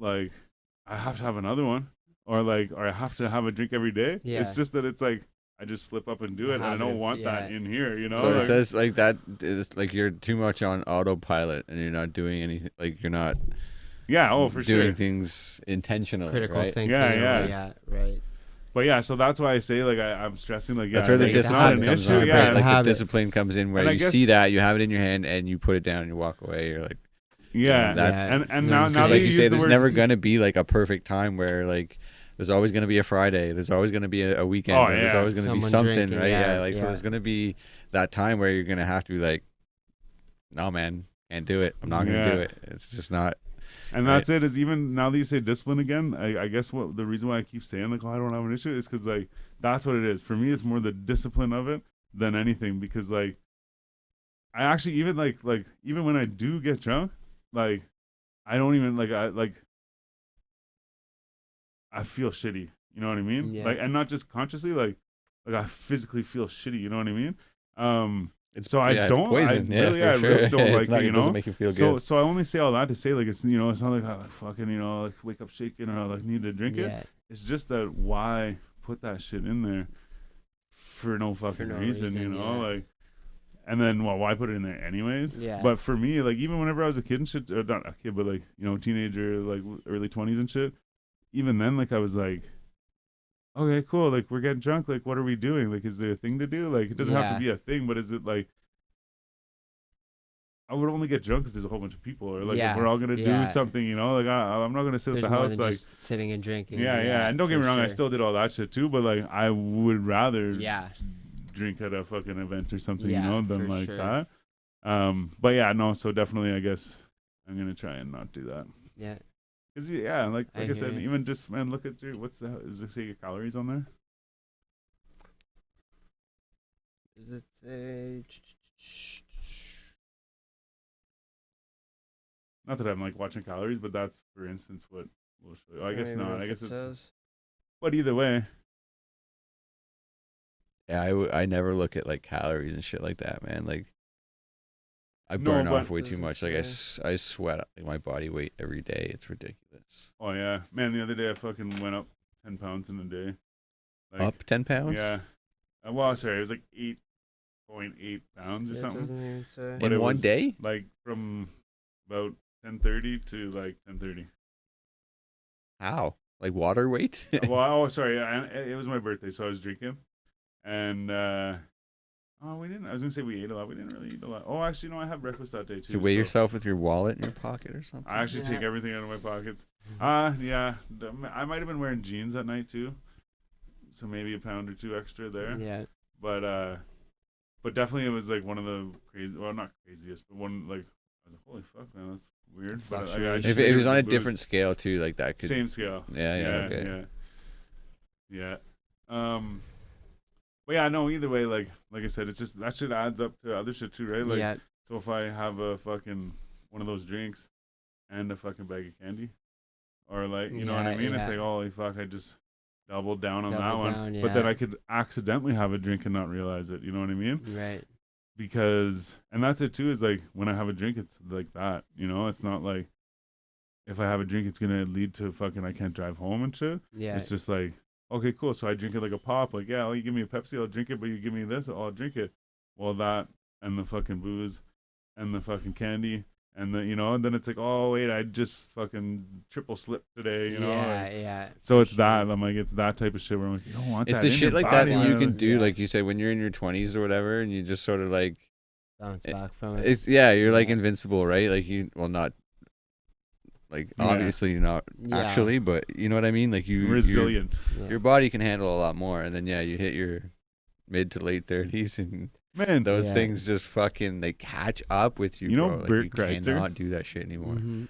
I have to have another one, or I have to have a drink every day. It's just that it's like I just slip up and do it. And I don't Habit, want that yeah. in here, you know. So it Like, says like that is like you're too much on autopilot and you're not doing anything. Like you're not yeah, oh for doing sure. things intentionally, Critical right? thinking. Yeah, or- yeah. yeah, right. But yeah, so that's why I say like I'm stressing like That's where the like, it's not discipline an comes issue. on, Yeah, right? Like the Habit. discipline comes in where And I you guess- see that, you have it in your hand, and you put it down and you walk away. You're like, yeah. that's- And No, now it's now because that like you you say, use the there's word, never gonna be like a perfect time where like there's always gonna be a Friday, there's always gonna be a weekend, Oh, or there's yeah. always gonna be Someone something, drinking, right? yeah, Yeah, like so yeah. there's gonna be that time where you're gonna have to be like, no, man, can't do it. I'm not gonna Yeah. do it. It's just not. and that's it. Is even now that you say discipline again, I guess what the reason why I keep saying like, oh, I don't have an issue is because like that's what it is for me. It's more the discipline of it than anything, because like I actually even like even when I do get drunk, like I don't even I feel shitty. You know what I mean? Yeah. Like, and not just consciously, like I physically feel shitty. You know what I mean? It's So I yeah, don't- It's poison. I yeah, really- for I sure. really don't It's like not, it, you it doesn't know? make you feel So good. so I only say all that to say like it's it's not like I like fucking like wake up shaking or I like need to drink it. Yeah. It's just that why put that shit in there for no fucking no reason, you reason, know? yeah. Like, and then why put it in there anyways? Yeah. But for me, like even whenever I was a kid and shit, or not a kid, but like teenager, like early 20s and shit. Even then, like I was like, okay, cool. Like we're getting drunk. Like what are we doing? Like is there a thing to do? Like it doesn't have Yeah. to be a thing, but is it like? I would only get drunk if there's a whole bunch of people, or like Yeah, if we're all gonna do yeah. something, you know. Like I'm not gonna sit There's at the more house than like. just sitting and drinking. Yeah. And don't get for me wrong, I sure. still did all that shit too, but like I would rather Yeah. drink at a fucking event or something, Yeah, you know, than for like sure. that. But yeah, no, so definitely I guess I'm gonna try and not do that. Yeah. Cause yeah, like I I hear said, you. even just man, look at your is there say your calories on there? Does it say? Not that I'm like watching calories, but that's for instance what we'll show you. I guess Maybe not. if I guess it it's. says. But either way, Yeah, I never look at like calories and shit like that, man. Like I No, burn but- off way too Doesn't much. Like I sweat like, my body weight every day. It's ridiculous. oh yeah, man. The other day I fucking went up 10 pounds in a day. Like, Up 10 pounds? Yeah. Well, sorry, it was like 8.8 pounds or Yeah, it something. doesn't even say. But In it one was- day? Like from about 10:30 to like 10:30. How? Like water weight? Well, oh, sorry, it was my birthday, so I was drinking, and we didn't. I was gonna say we ate a lot. We didn't really eat a lot. Oh, actually, no, I had breakfast that day too. To weigh so yourself with your wallet in your pocket or something? I actually take Yeah. everything out of my pockets. Yeah, I might have been wearing jeans that night too, so maybe a pound or two extra there. Yeah. But definitely it was like one of the crazy. Well, not craziest, but one like I was like, holy fuck, man, that's weird. But I Fluctuation. just If it was figured on a the booze- different scale too, like that could. same scale. Yeah, okay. Yeah. But yeah, no, either way, like I said, it's just that shit adds up to other shit too, right? Like, Yeah. so if I have a fucking one of those drinks and a fucking bag of candy, or like, you know what I Yeah, mean? It's yeah. like, holy fuck, I just doubled down on that Double one. down, But then yeah. I could accidentally have a drink and not realize it. You know what I mean? Right. Because, and that's it too, is like when I have a drink, it's like that, you know? It's not like if I have a drink, it's going to lead to fucking I can't drive home and shit. Yeah. It's just like, okay, cool. So I drink it like a pop. Like, yeah, well, you give me a Pepsi, I'll drink it. But you give me this, I'll drink it. Well, that and the fucking booze and the fucking candy and the, you know, and then it's like, oh, wait, I just fucking triple slipped today, you know? Yeah. Like, Yeah. so for it's that. sure. I'm like, it's that type of shit where I'm like, you don't want It's that the in shit your like that body, that you man. can do, Yeah. like you said, when you're in your 20s or whatever, and you just sort of like, Bounce back from it. it's you're like Yeah. invincible, right? Like not, like Yeah. obviously not Yeah. actually, but you know what I mean? Like Resilient. Yeah. your body can handle a lot more, and then you hit your mid to late 30s, and Man, those Yeah. things just fucking they catch up with you. You know bro. Like, Bert you Kreitzer? cannot do that shit anymore. Mhm.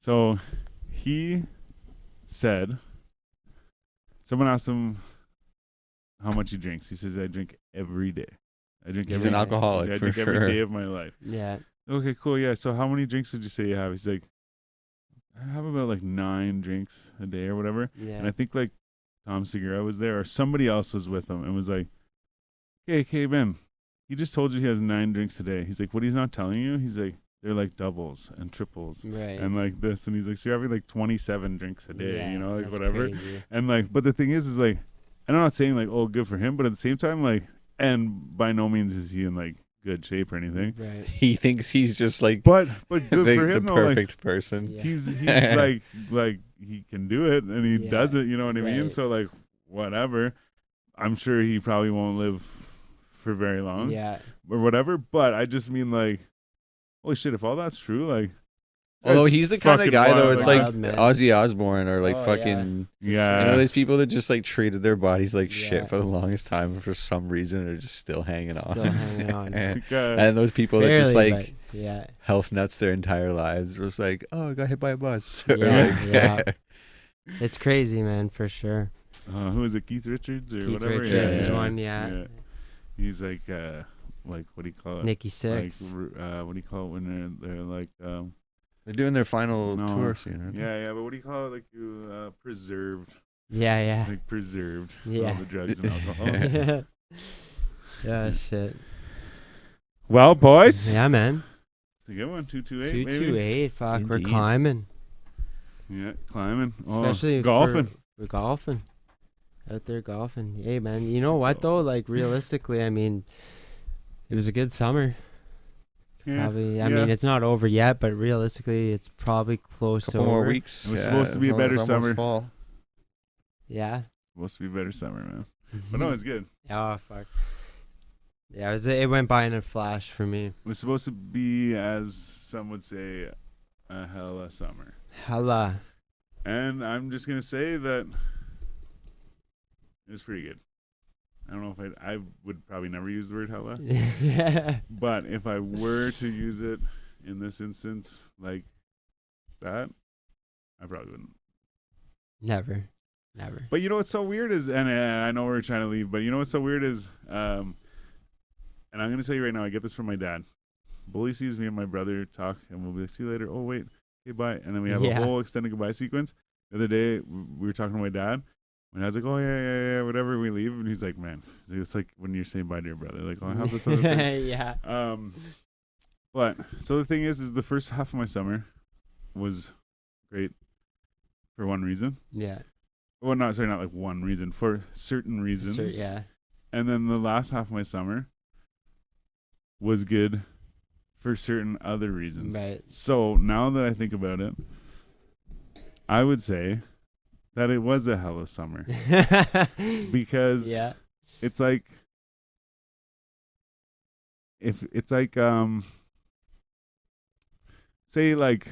so he said, someone asked him how much he drinks. He says, I drink every day. I drink He's every an day. alcoholic I for drink every sure. day of my life. Yeah. Okay, cool. Yeah. So how many drinks did you say you have? He's like, I have about like 9 drinks a day or whatever. Yeah. And I think like Tom Segura was there or somebody else was with him and was like, okay, Ben, he just told you he has 9 drinks a day. He's like, what he's not telling you? He's like, they're like doubles and triples Right. and like this. And he's like, so you're having like 27 drinks a day, Yeah, you know, like that's whatever. crazy. And like, but the thing is like, and I'm not saying like, oh, good for him, but at the same time, like, and by no means is he in like good shape or anything. Right. He thinks he's just like But good the, for him, the though. perfect Like, person. Yeah. he's like he can do it and he Yeah, does it. You know what I mean? right. So like, whatever. I'm sure he probably won't live for very long. Yeah. Or whatever. But I just mean like, holy shit! If all that's true, like. Although that's he's the kind of fucking guy though, wild, it's like- like Wild man. Ozzy Osbourne or like Oh, fucking. yeah. You know, there's people that just like treated their bodies like Yeah. shit for the longest time for some reason are just still hanging on. Still hanging on. and, Like, and those people that just Barely, like but yeah. health nuts their entire lives was like, oh, I got hit by a bus. Or Yeah, like- yeah. It's crazy, man, for sure. who is it? Keith Richards or Keith whatever. Richards is one, yeah. He's like what do you call it? Nikki Sixx. Like, what do you call it when they're like They're doing their final No. tour soon, aren't they? yeah, but what do you call it? Like you preserved. Yeah, yeah. Like preserved. Yeah. All the drugs and alcohol. Yeah, shit. Well, boys. Yeah, man. It's a good one. 228. Maybe. 228. Fuck, we're Indeed. climbing. Yeah, climbing. Especially golfing. We're golfing. Out there golfing. Hey, man. You know what, though? Like, realistically, I mean, it was a good summer. Yeah. Probably. I yeah. mean, it's not over yet, but realistically, it's probably close to Couple more over. weeks. It was supposed to be a it's better almost summer. Fall. Yeah. Supposed to be a better summer, man. But no, it's good. Oh, fuck. Yeah, it went by in a flash for me. It was supposed to be, as some would say, a hella summer. Hella. And I'm just gonna say that it was pretty good. I don't know if I would probably never use the word hella, Yeah. but if I were to use it in this instance like that, I probably wouldn't. Never. But you know what's so weird is, and I know we're trying to leave, but you know what's so weird is, and I'm gonna tell you right now, I get this from my dad. Bully sees me and my brother talk, and we'll be like, "See you later." Oh wait, okay, bye. And then we have a Yeah. whole extended goodbye sequence. The other day, we were talking to my dad. And I was like, "Oh yeah, whatever." We leave, and he's like, "Man, it's like when you're saying bye to your brother. Like, oh, I have this other thing." Yeah. But so the thing is the first half of my summer was great for one reason. Yeah. Well, not like one reason, for certain reasons. Sure, yeah. And then the last half of my summer was good for certain other reasons. Right. So now that I think about it, I would say that it was a hella summer because Yeah. it's like, if it's like say like,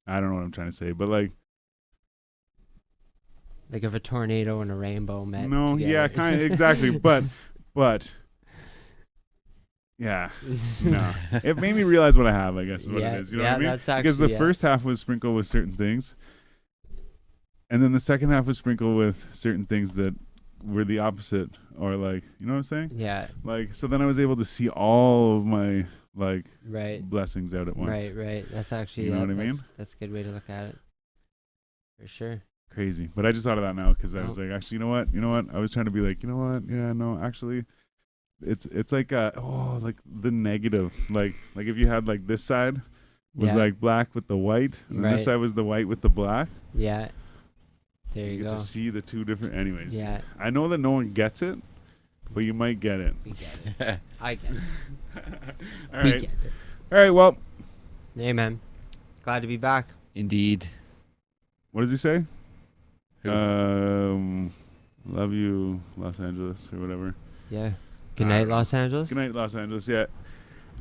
I don't know what I'm trying to say, but like, Like if a tornado and a rainbow met. no, together. yeah, kind of exactly, but yeah, no, it made me realize what I have, I guess is what Yeah, it is. You know yeah, what I mean? that's Because the actually- yeah. first half was sprinkled with certain things, and then the second half was sprinkled with certain things that were the opposite, or like, you know what I'm saying? Yeah. Like, so then I was able to see all of my like Right. blessings out at once. Right. That's actually. You know yeah, what I that's- mean? That's a good way to look at it. For sure. Crazy. But I just thought of that now because I Oh. was like, actually, you know what? I was trying to be like, you know what? Yeah, no, actually, it's like like the negative. Like if you had like this side was Yeah. like black with the white, and then this Right. side was the white with the black. Yeah. There you get go. to see the two different. Anyways, Yeah. I know that no one gets it, but you might get it. We get it. I get it. All We right. get it. All right. Well, Hey, man. Glad to be back. Indeed. what does he say? Who? Love you, Los Angeles, or whatever. Yeah. Good night, Los Angeles. Good night, Los Angeles. Yeah.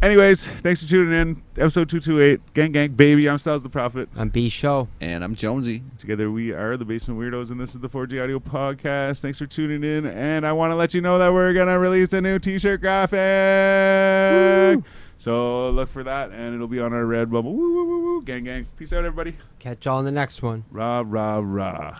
Anyways, thanks for tuning in. Episode 228. Gang, baby. I'm Stylez the Prophet. I'm B Show. And I'm Jonesy. Together we are the Basement Weirdos, and this is the 4G Audio Podcast. Thanks for tuning in, and I want to let you know that we're going to release a new t-shirt graphic. Woo. So look for that, and it'll be on our Redbubble. Woo, woo, woo, woo. Gang. Peace out, everybody. Catch y'all in the next one. Rah, rah, rah.